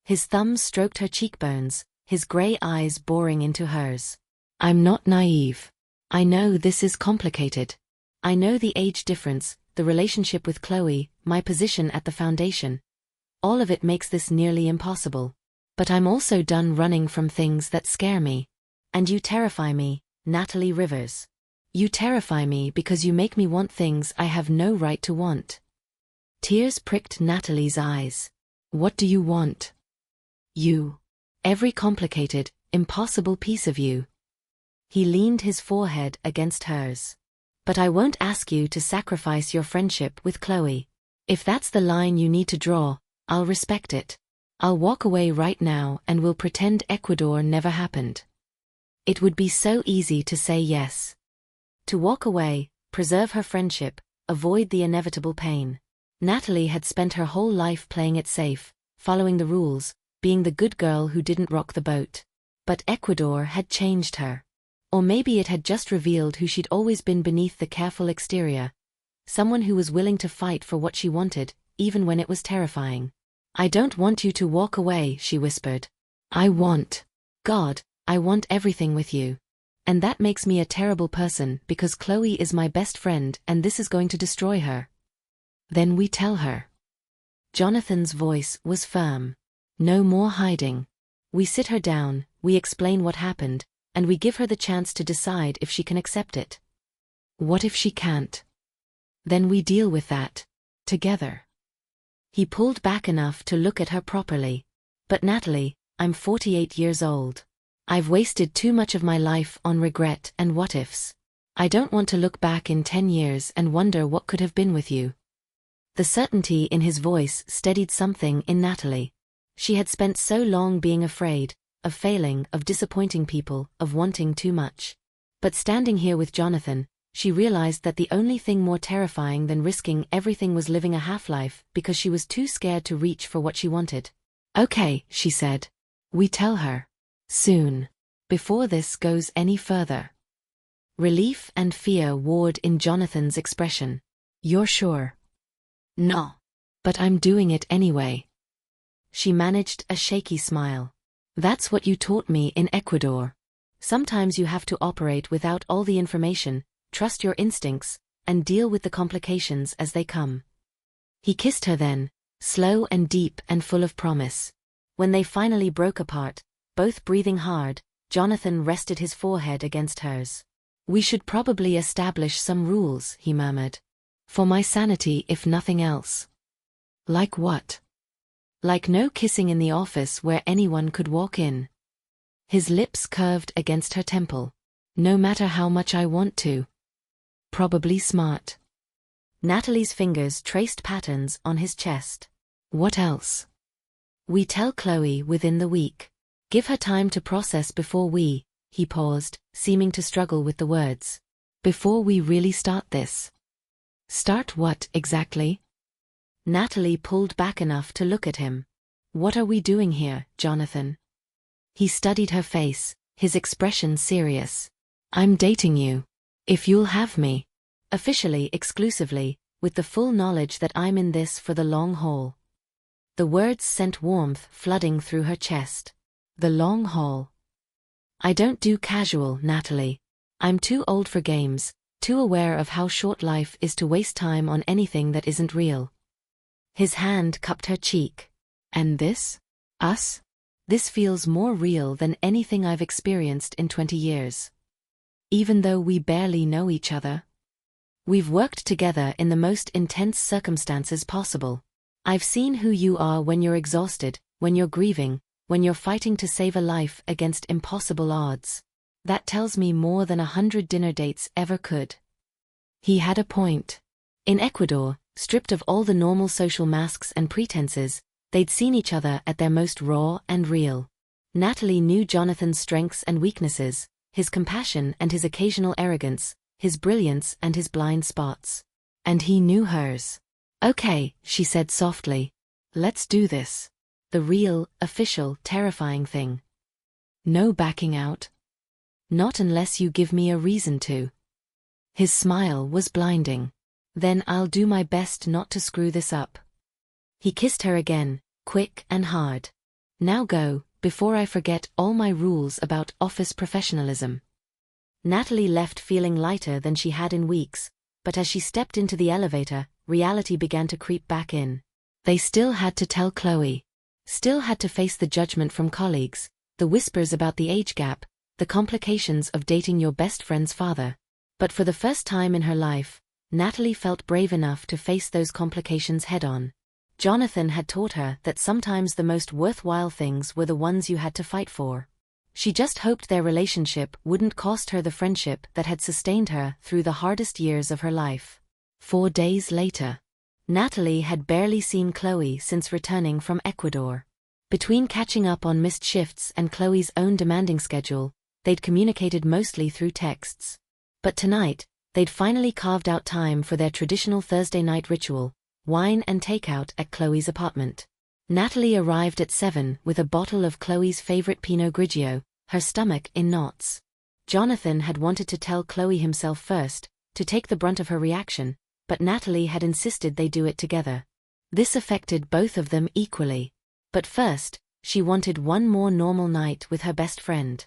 His thumbs stroked her cheekbones, his gray eyes boring into hers. I'm not naive. I know this is complicated. I know the age difference, the relationship with Chloe, my position at the foundation. All of it makes this nearly impossible. But I'm also done running from things that scare me. And you terrify me, Natalie Rivers. You terrify me because you make me want things I have no right to want. Tears pricked Natalie's eyes. What do you want? You. Every complicated, impossible piece of you. He leaned his forehead against hers. But I won't ask you to sacrifice your friendship with Chloe. If that's the line you need to draw, I'll respect it. I'll walk away right now and we'll pretend Ecuador never happened. It would be so easy to say yes. To walk away, preserve her friendship, avoid the inevitable pain. Natalie had spent her whole life playing it safe, following the rules, being the good girl who didn't rock the boat. But Ecuador had changed her. Or maybe it had just revealed who she'd always been beneath the careful exterior. Someone who was willing to fight for what she wanted, even when it was terrifying. I don't want you to walk away, she whispered. God, I want everything with you. And that makes me a terrible person because Chloe is my best friend and this is going to destroy her. Then we tell her. Jonathan's voice was firm. No more hiding. We sit her down, we explain what happened, and we give her the chance to decide if she can accept it. What if she can't? Then we deal with that. Together. He pulled back enough to look at her properly. But Natalie, I'm 48 years old. I've wasted too much of my life on regret and what-ifs. I don't want to look back in 10 years and wonder what could have been with you. The certainty in his voice steadied something in Natalie. She had spent so long being afraid, of failing, of disappointing people, of wanting too much. But standing here with Jonathan, she realized that the only thing more terrifying than risking everything was living a half-life because she was too scared to reach for what she wanted. Okay, she said. We tell her. Soon. Before this goes any further. Relief and fear warred in Jonathan's expression. "You're sure?" "No. But I'm doing it anyway." She managed a shaky smile. "That's what you taught me in Ecuador. Sometimes you have to operate without all the information, trust your instincts, and deal with the complications as they come." He kissed her then, slow and deep and full of promise. When they finally broke apart, both breathing hard, Jonathan rested his forehead against hers. "We should probably establish some rules," he murmured. "For my sanity, if nothing else." "Like what?" "Like no kissing in the office where anyone could walk in." His lips curved against her temple. "No matter how much I want to." "Probably smart." Natalie's fingers traced patterns on his chest. "What else?" "We tell Chloe within the week. Give her time to process before we," he paused, seeming to struggle with the words. "Before we really start this." "Start what, exactly?" Natalie pulled back enough to look at him. "What are we doing here, Jonathan?" He studied her face, his expression serious. "I'm dating you. If you'll have me. Officially, exclusively, with the full knowledge that I'm in this for the long haul." The words sent warmth flooding through her chest. The long haul. "I don't do casual, Natalie. I'm too old for games, too aware of how short life is to waste time on anything that isn't real." His hand cupped her cheek. "And this? Us? This feels more real than anything I've experienced in 20 years. Even though we barely know each other. We've worked together in the most intense circumstances possible. I've seen who you are when you're exhausted, when you're grieving, when you're fighting to save a life against impossible odds. That tells me more than 100 dinner dates ever could." He had a point. In Ecuador, stripped of all the normal social masks and pretenses, they'd seen each other at their most raw and real. Natalie knew Jonathan's strengths and weaknesses, his compassion and his occasional arrogance, his brilliance and his blind spots. And he knew hers. "Okay," she said softly. "Let's do this. The real, official, terrifying thing. No backing out. Not unless you give me a reason to." His smile was blinding. "Then I'll do my best not to screw this up." He kissed her again, quick and hard. "Now go, before I forget all my rules about office professionalism." Natalie left feeling lighter than she had in weeks, but as she stepped into the elevator, reality began to creep back in. They still had to tell Chloe. Still had to face the judgment from colleagues, the whispers about the age gap, the complications of dating your best friend's father. But for the first time in her life, Natalie felt brave enough to face those complications head-on. Jonathan had taught her that sometimes the most worthwhile things were the ones you had to fight for. She just hoped their relationship wouldn't cost her the friendship that had sustained her through the hardest years of her life. 4 days later. Natalie had barely seen Chloe since returning from Ecuador. Between catching up on missed shifts and Chloe's own demanding schedule, they'd communicated mostly through texts. But tonight, they'd finally carved out time for their traditional Thursday night ritual, wine and takeout at Chloe's apartment. Natalie arrived at 7 with a bottle of Chloe's favorite Pinot Grigio, her stomach in knots. Jonathan had wanted to tell Chloe himself first, to take the brunt of her reaction, but Natalie had insisted they do it together. This affected both of them equally. But first, she wanted one more normal night with her best friend.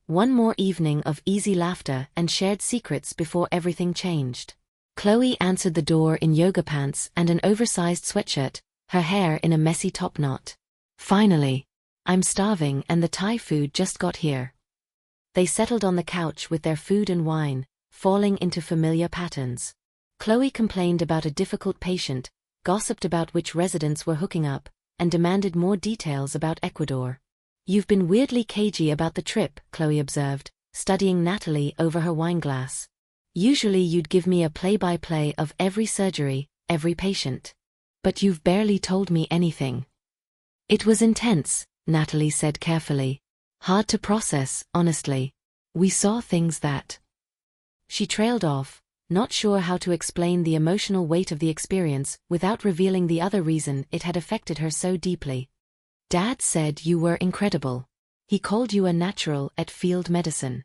One more evening of easy laughter and shared secrets before everything changed. Chloe answered the door in yoga pants and an oversized sweatshirt, her hair in a messy top knot. "Finally. I'm starving and the Thai food just got here." They settled on the couch with their food and wine, falling into familiar patterns. Chloe complained about a difficult patient, gossiped about which residents were hooking up, and demanded more details about Ecuador. "You've been weirdly cagey about the trip," Chloe observed, studying Natalie over her wineglass. "Usually you'd give me a play-by-play of every surgery, every patient. But you've barely told me anything." "It was intense," Natalie said carefully. "Hard to process, honestly. We saw things that—" She trailed off, not sure how to explain the emotional weight of the experience without revealing the other reason it had affected her so deeply. "Dad said you were incredible. He called you a natural at field medicine."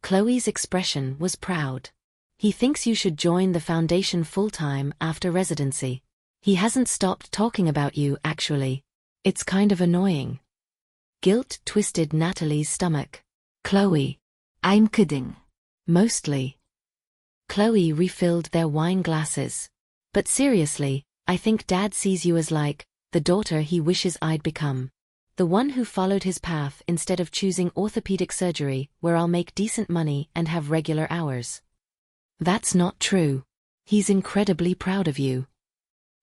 Chloe's expression was proud. He thinks you should join the foundation full-time after residency. He hasn't stopped talking about you, actually. It's kind of annoying. Guilt twisted Natalie's stomach. Chloe, I'm kidding. Mostly. Chloe refilled their wine glasses. But seriously, I think Dad sees you as like, the daughter he wishes I'd become. The one who followed his path instead of choosing orthopedic surgery where I'll make decent money and have regular hours. That's not true. He's incredibly proud of you.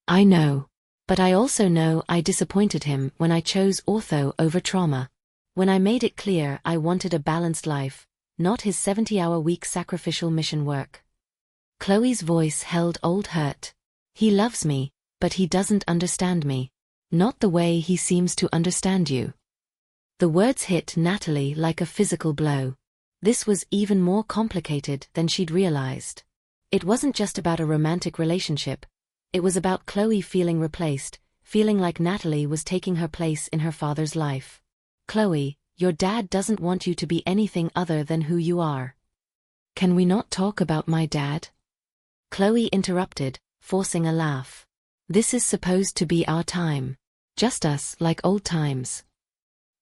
I know. But I also know I disappointed him when I chose ortho over trauma. When I made it clear I wanted a balanced life, not his 70-hour-week sacrificial mission work. Chloe's voice held old hurt. He loves me, but he doesn't understand me. Not the way he seems to understand you. The words hit Natalie like a physical blow. This was even more complicated than she'd realized. It wasn't just about a romantic relationship. It was about Chloe feeling replaced, feeling like Natalie was taking her place in her father's life. Chloe, your dad doesn't want you to be anything other than who you are. Can we not talk about my dad? Chloe interrupted, forcing a laugh. This is supposed to be our time. Just us, like old times.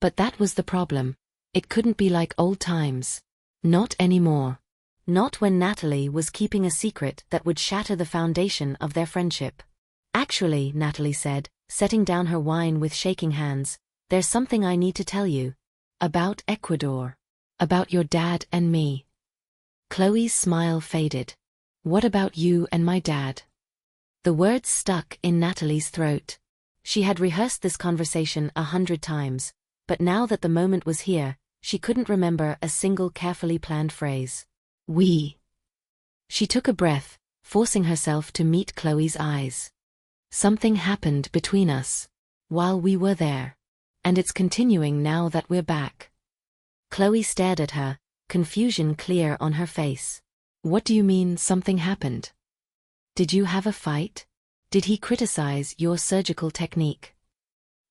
But that was the problem. It couldn't be like old times. Not anymore. Not when Natalie was keeping a secret that would shatter the foundation of their friendship. Actually, Natalie said, setting down her wine with shaking hands, there's something I need to tell you. About Ecuador. About your dad and me. Chloe's smile faded. What about you and my dad? The words stuck in Natalie's throat. She had rehearsed this conversation 100 times, but now that the moment was here, she couldn't remember a single carefully planned phrase. We. She took a breath, forcing herself to meet Chloe's eyes. Something happened between us. While we were there. And it's continuing now that we're back. Chloe stared at her, confusion clear on her face. What do you mean something happened? Did you have a fight? Did he criticize your surgical technique?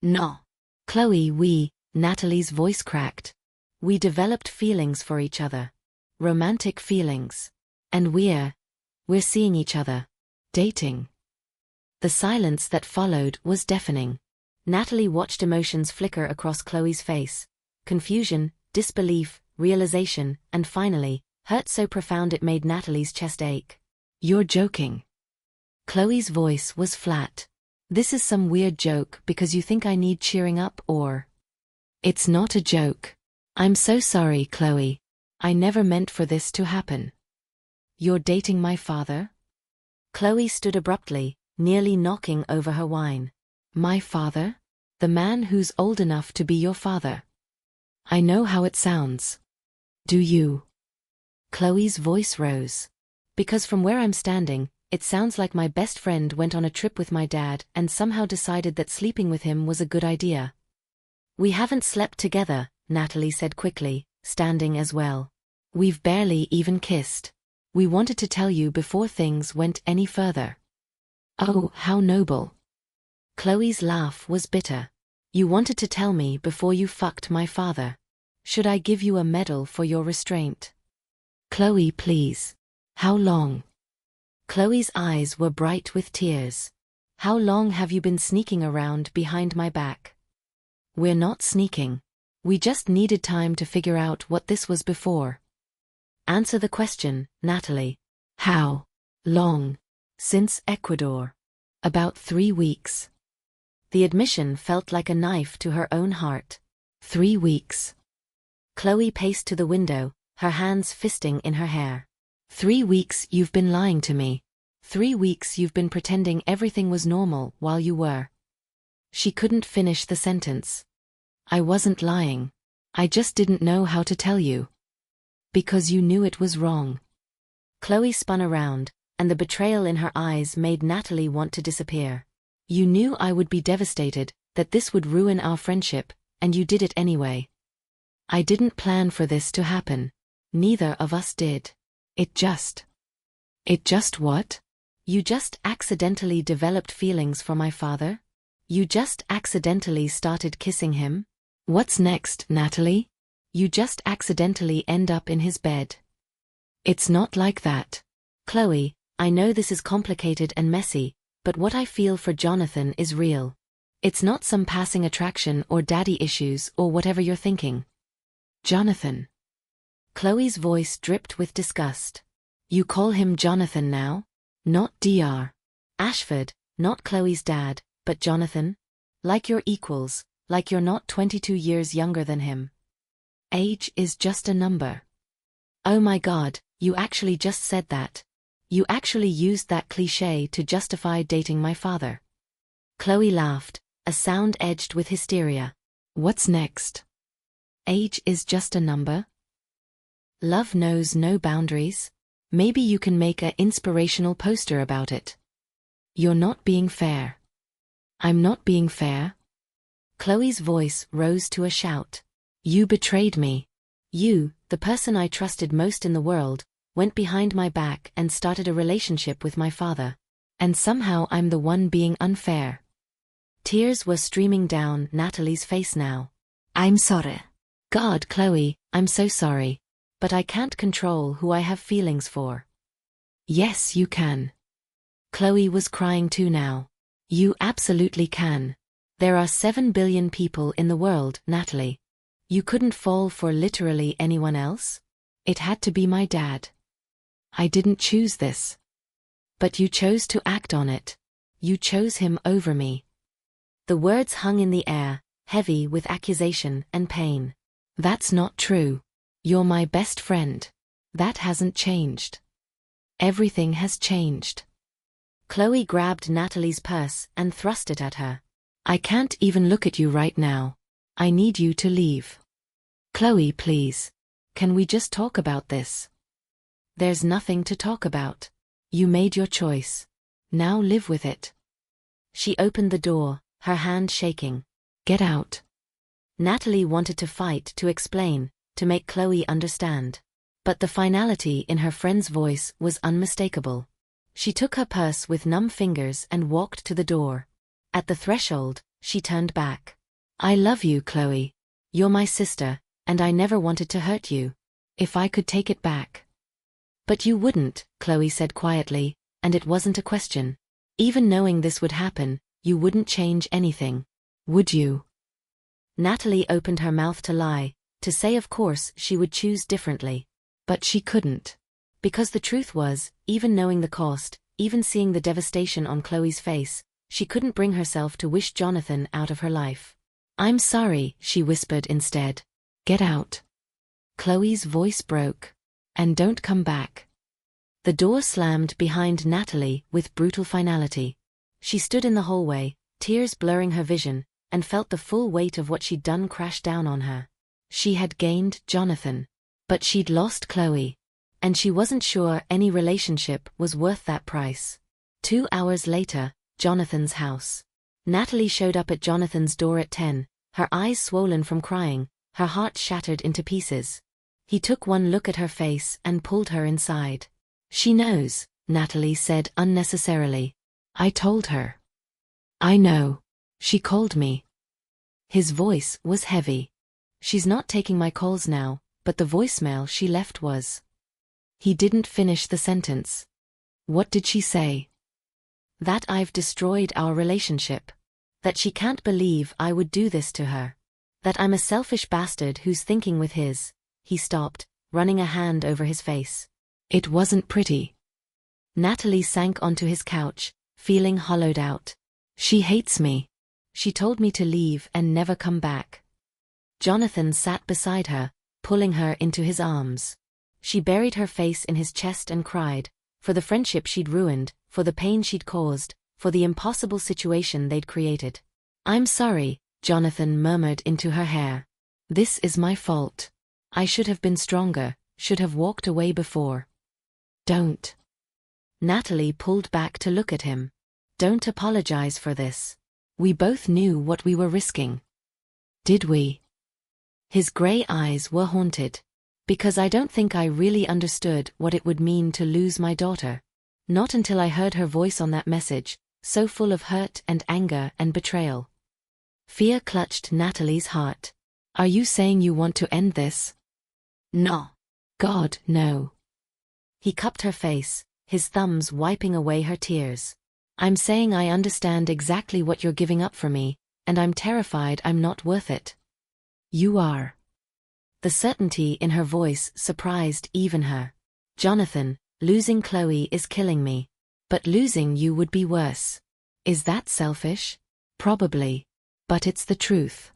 No. Chloe, Natalie's voice cracked. We developed feelings for each other. Romantic feelings. And we're seeing each other. Dating. The silence that followed was deafening. Natalie watched emotions flicker across Chloe's face. Confusion, disbelief, realization, and finally, hurt so profound it made Natalie's chest ache. You're joking. Chloe's voice was flat. This is some weird joke because you think I need cheering up or... It's not a joke. I'm so sorry, Chloe. I never meant for this to happen. You're dating my father? Chloe stood abruptly, nearly knocking over her wine. My father? The man who's old enough to be your father. I know how it sounds. Do you? Chloe's voice rose. Because from where I'm standing, it sounds like my best friend went on a trip with my dad and somehow decided that sleeping with him was a good idea. We haven't slept together, Natalie said quickly, standing as well. We've barely even kissed. We wanted to tell you before things went any further. Oh, how noble. Chloe's laugh was bitter. You wanted to tell me before you fucked my father. Should I give you a medal for your restraint? Chloe, please. How long? Chloe's eyes were bright with tears. How long have you been sneaking around behind my back? We're not sneaking. We just needed time to figure out what this was before. Answer the question, Natalie. How long? Since Ecuador. About 3 weeks. The admission felt like a knife to her own heart. 3 weeks. Chloe paced to the window, her hands fisting in her hair. 3 weeks you've been lying to me. 3 weeks you've been pretending everything was normal while you were. She couldn't finish the sentence. I wasn't lying. I just didn't know how to tell you. Because you knew it was wrong. Chloe spun around, and the betrayal in her eyes made Natalie want to disappear. You knew I would be devastated, that this would ruin our friendship, and you did it anyway. I didn't plan for this to happen. Neither of us did. It just what? You just accidentally developed feelings for my father? You just accidentally started kissing him? What's next, Natalie? You just accidentally end up in his bed. It's not like that. Chloe, I know this is complicated and messy, but what I feel for Jonathan is real. It's not some passing attraction or daddy issues or whatever you're thinking. Jonathan. Chloe's voice dripped with disgust. You call him Jonathan now? Not Dr. Ashford, not Chloe's dad, but Jonathan? Like you're equals, like you're not 22 years younger than him. Age is just a number. Oh my God, you actually just said that. You actually used that cliché to justify dating my father. Chloe laughed, a sound edged with hysteria. What's next? Age is just a number? Love knows no boundaries. Maybe you can make an inspirational poster about it. You're not being fair. I'm not being fair? Chloe's voice rose to a shout. You betrayed me. You, the person I trusted most in the world, went behind my back and started a relationship with my father. And somehow I'm the one being unfair. Tears were streaming down Natalie's face now. I'm sorry. God, Chloe, I'm so sorry. But I can't control who I have feelings for. Yes, you can. Chloe was crying too now. You absolutely can. There are 7 billion people in the world, Natalie. You couldn't fall for literally anyone else? It had to be my dad. I didn't choose this. But you chose to act on it. You chose him over me. The words hung in the air, heavy with accusation and pain. That's not true. You're my best friend. That hasn't changed. Everything has changed. Chloe grabbed Natalie's purse and thrust it at her. I can't even look at you right now. I need you to leave. Chloe, please. Can we just talk about this? There's nothing to talk about. You made your choice. Now live with it. She opened the door, her hand shaking. Get out. Natalie wanted to fight, to explain, to make Chloe understand. But the finality in her friend's voice was unmistakable. She took her purse with numb fingers and walked to the door. At the threshold, she turned back. I love you, Chloe. You're my sister, and I never wanted to hurt you. If I could take it back. But you wouldn't, Chloe said quietly, and it wasn't a question. Even knowing this would happen, you wouldn't change anything. Would you? Natalie opened her mouth to lie, to say of course she would choose differently. But she couldn't. Because the truth was, even knowing the cost, even seeing the devastation on Chloe's face, she couldn't bring herself to wish Jonathan out of her life. I'm sorry, she whispered instead. Get out. Chloe's voice broke. And don't come back. The door slammed behind Natalie with brutal finality. She stood in the hallway, tears blurring her vision, and felt the full weight of what she'd done crash down on her. She had gained Jonathan. But she'd lost Chloe. And she wasn't sure any relationship was worth that price. 2 hours later, Jonathan's house. Natalie showed up at Jonathan's door at 10, her eyes swollen from crying, her heart shattered into pieces. He took one look at her face and pulled her inside. She knows, Natalie said unnecessarily. I told her. I know. She called me. His voice was heavy. She's not taking my calls now, but the voicemail she left was. He didn't finish the sentence. What did she say? That I've destroyed our relationship. That she can't believe I would do this to her. That I'm a selfish bastard who's thinking with his. He stopped, running a hand over his face. It wasn't pretty. Natalie sank onto his couch, feeling hollowed out. She hates me. She told me to leave and never come back. Jonathan sat beside her, pulling her into his arms. She buried her face in his chest and cried, for the friendship she'd ruined, for the pain she'd caused, for the impossible situation they'd created. I'm sorry, Jonathan murmured into her hair. This is my fault. I should have been stronger, should have walked away before. Don't. Natalie pulled back to look at him. Don't apologize for this. We both knew what we were risking. Did we? His gray eyes were haunted. Because I don't think I really understood what it would mean to lose my daughter. Not until I heard her voice on that message, so full of hurt and anger and betrayal. Fear clutched Natalie's heart. Are you saying you want to end this? No. God, no. He cupped her face, his thumbs wiping away her tears. I'm saying I understand exactly what you're giving up for me, and I'm terrified I'm not worth it. You are. The certainty in her voice surprised even her. Jonathan, losing Chloe is killing me. But losing you would be worse. Is that selfish? Probably. But it's the truth.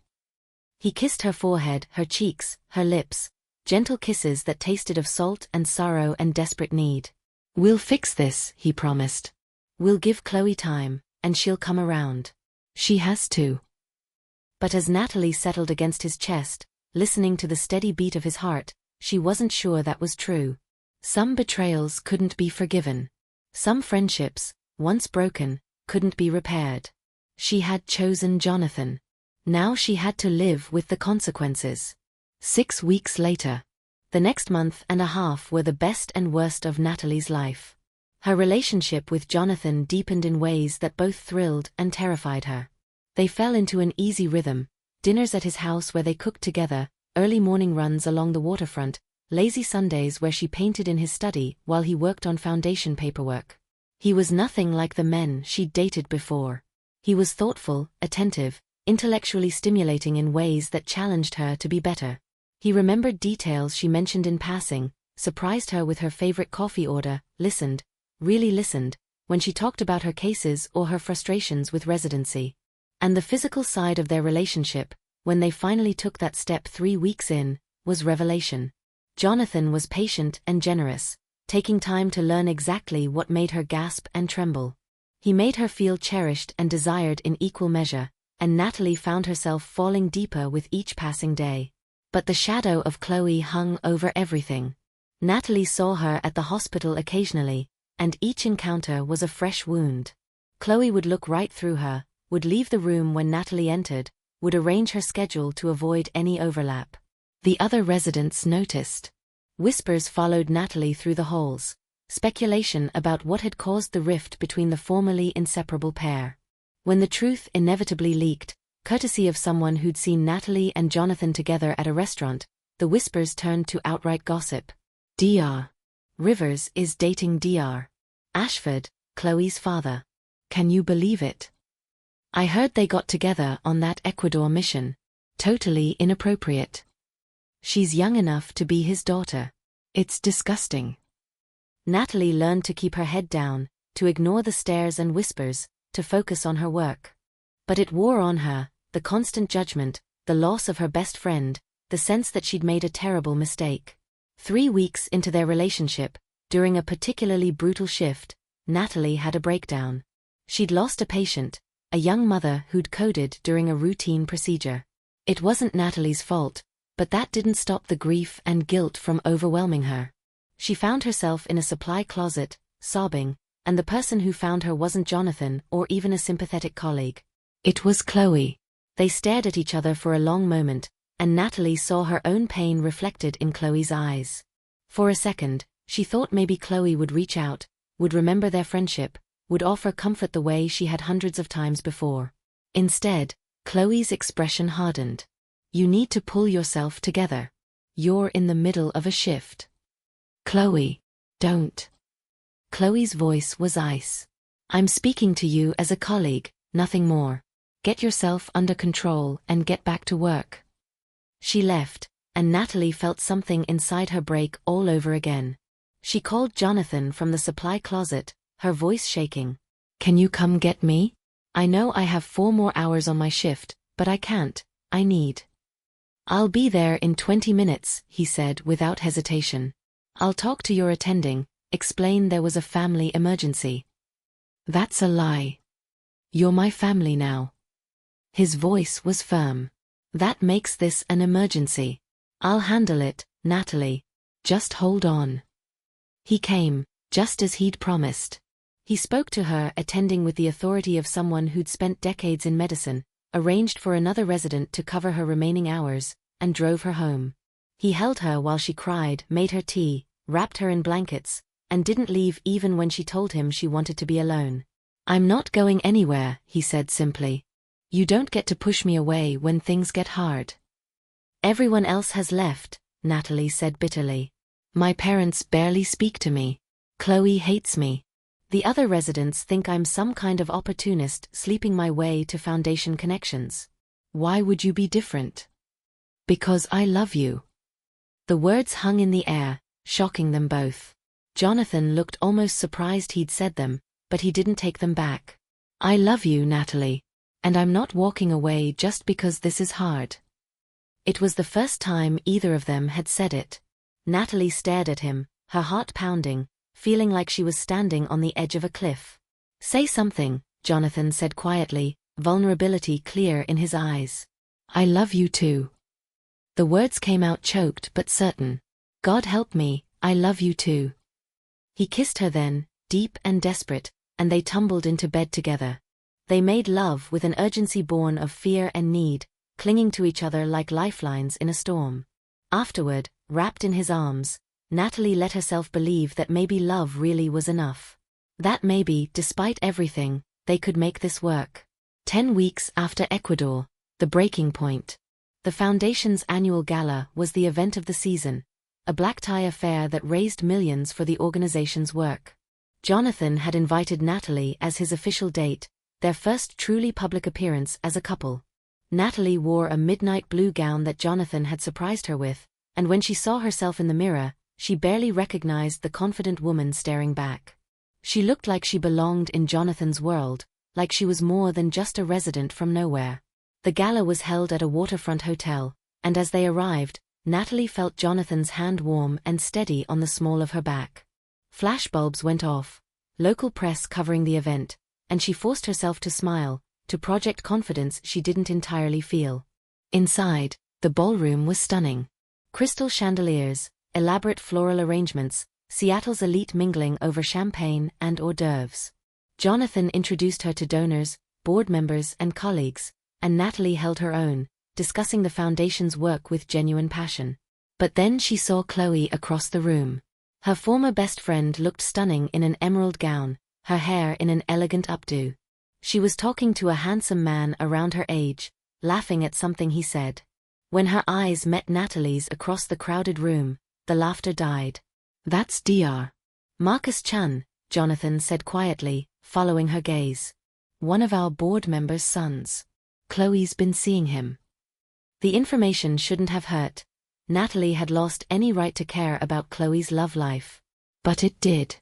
He kissed her forehead, her cheeks, her lips, gentle kisses that tasted of salt and sorrow and desperate need. We'll fix this, he promised. We'll give Chloe time, and she'll come around. She has to. But as Natalie settled against his chest, listening to the steady beat of his heart, she wasn't sure that was true. Some betrayals couldn't be forgiven. Some friendships, once broken, couldn't be repaired. She had chosen Jonathan. Now she had to live with the consequences. 6 weeks later. The next month and a half were the best and worst of Natalie's life. Her relationship with Jonathan deepened in ways that both thrilled and terrified her. They fell into an easy rhythm, dinners at his house where they cooked together, early morning runs along the waterfront, lazy Sundays where she painted in his study while he worked on foundation paperwork. He was nothing like the men she'd dated before. He was thoughtful, attentive, intellectually stimulating in ways that challenged her to be better. He remembered details she mentioned in passing, surprised her with her favorite coffee order, listened, really listened, when she talked about her cases or her frustrations with residency. And the physical side of their relationship, when they finally took that step 3 weeks in, was revelation. Jonathan was patient and generous, taking time to learn exactly what made her gasp and tremble. He made her feel cherished and desired in equal measure, and Natalie found herself falling deeper with each passing day. But the shadow of Chloe hung over everything. Natalie saw her at the hospital occasionally, and each encounter was a fresh wound. Chloe would look right through her, would leave the room when Natalie entered, would arrange her schedule to avoid any overlap. The other residents noticed. Whispers followed Natalie through the halls, speculation about what had caused the rift between the formerly inseparable pair. When the truth inevitably leaked, courtesy of someone who'd seen Natalie and Jonathan together at a restaurant, the whispers turned to outright gossip. Dr. Rivers is dating Dr. Ashford, Chloe's father. Can you believe it? I heard they got together on that Ecuador mission. Totally inappropriate. She's young enough to be his daughter. It's disgusting. Natalie learned to keep her head down, to ignore the stares and whispers, to focus on her work. But it wore on her, the constant judgment, the loss of her best friend, the sense that she'd made a terrible mistake. 3 weeks into their relationship, during a particularly brutal shift, Natalie had a breakdown. She'd lost a patient, a young mother who'd coded during a routine procedure. It wasn't Natalie's fault, but that didn't stop the grief and guilt from overwhelming her. She found herself in a supply closet, sobbing, and the person who found her wasn't Jonathan or even a sympathetic colleague. It was Chloe. They stared at each other for a long moment, and Natalie saw her own pain reflected in Chloe's eyes. For a second, she thought maybe Chloe would reach out, would remember their friendship, would offer comfort the way she had hundreds of times before. Instead, Chloe's expression hardened. You need to pull yourself together. You're in the middle of a shift. Chloe, don't. Chloe's voice was ice. I'm speaking to you as a colleague, nothing more. Get yourself under control and get back to work. She left, and Natalie felt something inside her break all over again. She called Jonathan from the supply closet, her voice shaking. Can you come get me? I know I have 4 more hours on my shift, but I can't, I need. I'll be there in 20 minutes, he said without hesitation. I'll talk to your attending, explain there was a family emergency. That's a lie. You're my family now. His voice was firm. That makes this an emergency. I'll handle it, Natalie. Just hold on. He came, just as he'd promised. He spoke to her, attending with the authority of someone who'd spent decades in medicine, arranged for another resident to cover her remaining hours, and drove her home. He held her while she cried, made her tea, wrapped her in blankets, and didn't leave even when she told him she wanted to be alone. I'm not going anywhere, he said simply. You don't get to push me away when things get hard. Everyone else has left, Natalie said bitterly. My parents barely speak to me. Chloe hates me. The other residents think I'm some kind of opportunist sleeping my way to foundation connections. Why would you be different? Because I love you. The words hung in the air, shocking them both. Jonathan looked almost surprised he'd said them, but he didn't take them back. I love you, Natalie. And I'm not walking away just because this is hard. It was the first time either of them had said it. Natalie stared at him, her heart pounding, feeling like she was standing on the edge of a cliff. Say something, Jonathan said quietly, vulnerability clear in his eyes. I love you too. The words came out choked but certain. God help me, I love you too. He kissed her then, deep and desperate, and they tumbled into bed together. They made love with an urgency born of fear and need, clinging to each other like lifelines in a storm. Afterward, wrapped in his arms, Natalie let herself believe that maybe love really was enough. That maybe, despite everything, they could make this work. 10 weeks after Ecuador, the breaking point. The Foundation's annual gala was the event of the season, a black-tie affair that raised millions for the organization's work. Jonathan had invited Natalie as his official date, their first truly public appearance as a couple. Natalie wore a midnight blue gown that Jonathan had surprised her with, and when she saw herself in the mirror, she barely recognized the confident woman staring back. She looked like she belonged in Jonathan's world, like she was more than just a resident from nowhere. The gala was held at a waterfront hotel, and as they arrived, Natalie felt Jonathan's hand warm and steady on the small of her back. Flashbulbs went off, local press covering the event, and she forced herself to smile, to project confidence she didn't entirely feel. Inside, the ballroom was stunning. Crystal chandeliers, elaborate floral arrangements, Seattle's elite mingling over champagne and hors d'oeuvres. Jonathan introduced her to donors, board members and colleagues, and Natalie held her own, discussing the Foundation's work with genuine passion. But then she saw Chloe across the room. Her former best friend looked stunning in an emerald gown, her hair in an elegant updo. She was talking to a handsome man around her age, laughing at something he said. When her eyes met Natalie's across the crowded room, the laughter died. That's Dr. Marcus Chan, Jonathan said quietly, following her gaze. One of our board members' sons. Chloe's been seeing him. The information shouldn't have hurt. Natalie had lost any right to care about Chloe's love life. But it did.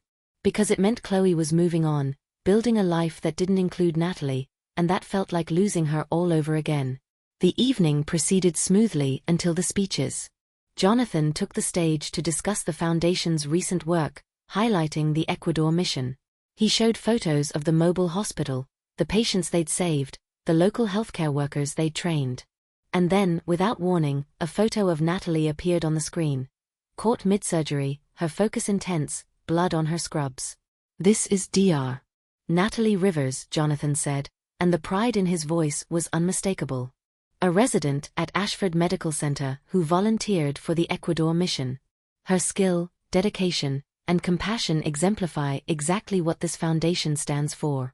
Because it meant Chloe was moving on, building a life that didn't include Natalie, and that felt like losing her all over again. The evening proceeded smoothly until the speeches. Jonathan took the stage to discuss the Foundation's recent work, highlighting the Ecuador mission. He showed photos of the mobile hospital, the patients they'd saved, the local healthcare workers they'd trained. And then, without warning, a photo of Natalie appeared on the screen. Caught mid-surgery, her focus intense, blood on her scrubs. This is Dr. Natalie Rivers, Jonathan said, and the pride in his voice was unmistakable. A resident at Ashford Medical Center who volunteered for the Ecuador mission. Her skill, dedication, and compassion exemplify exactly what this foundation stands for.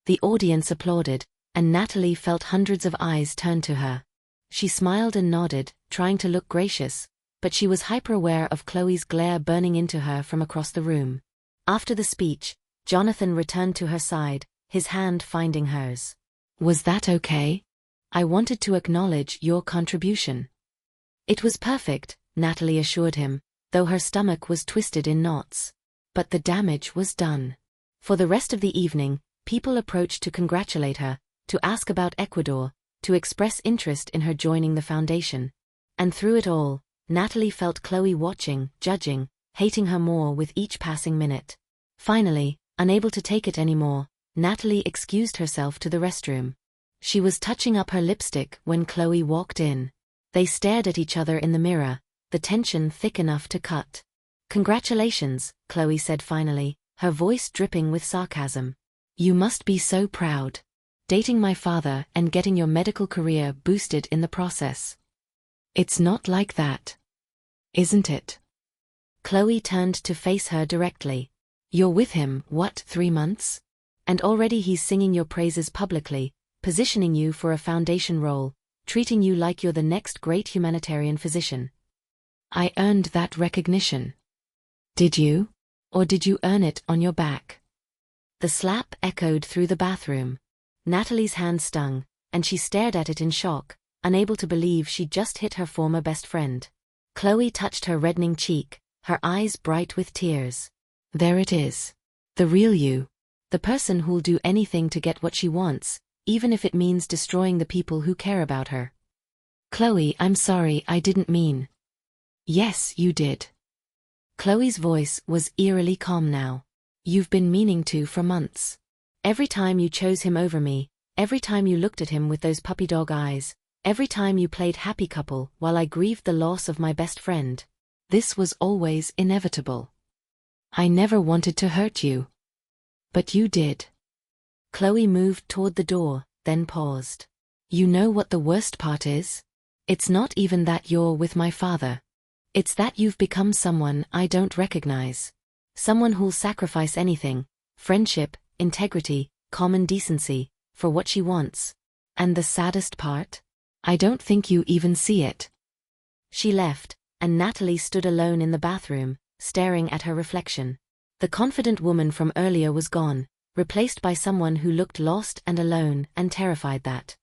The audience applauded, and Natalie felt hundreds of eyes turn to her. She smiled and nodded, trying to look gracious, but she was hyper-aware of Chloe's glare burning into her from across the room. After the speech, Jonathan returned to her side, his hand finding hers. Was that okay? I wanted to acknowledge your contribution. It was perfect, Natalie assured him, though her stomach was twisted in knots. But the damage was done. For the rest of the evening, people approached to congratulate her, to ask about Ecuador, to express interest in her joining the foundation. And through it all, Natalie felt Chloe watching, judging, hating her more with each passing minute. Finally, unable to take it anymore, Natalie excused herself to the restroom. She was touching up her lipstick when Chloe walked in. They stared at each other in the mirror, the tension thick enough to cut. Congratulations, Chloe said finally, her voice dripping with sarcasm. You must be so proud. Dating my father and getting your medical career boosted in the process. It's not like that. Isn't it? Chloe turned to face her directly. You're with him, what, 3 months? And already he's singing your praises publicly, positioning you for a foundation role. treating you like you're the next great humanitarian physician. I earned that recognition. Did you? Or did you earn it on your back? The slap echoed through the bathroom. Natalie's hand stung, and she stared at it in shock, unable to believe she'd just hit her former best friend. Chloe touched her reddening cheek, her eyes bright with tears. There it is. The real you. The person who'll do anything to get what she wants, even if it means destroying the people who care about her. Chloe, I'm sorry, I didn't mean. Yes, you did. Chloe's voice was eerily calm now. You've been meaning to for months. Every time you chose him over me, every time you looked at him with those puppy dog eyes, every time you played happy couple while I grieved the loss of my best friend. This was always inevitable. I never wanted to hurt you. But you did. Chloe moved toward the door, then paused. You know what the worst part is? It's not even that you're with my father. It's that you've become someone I don't recognize. Someone who'll sacrifice anything, friendship, integrity, common decency, for what she wants. And the saddest part? I don't think you even see it. She left, and Natalie stood alone in the bathroom, staring at her reflection. The confident woman from earlier was gone, replaced by someone who looked lost and alone and terrified that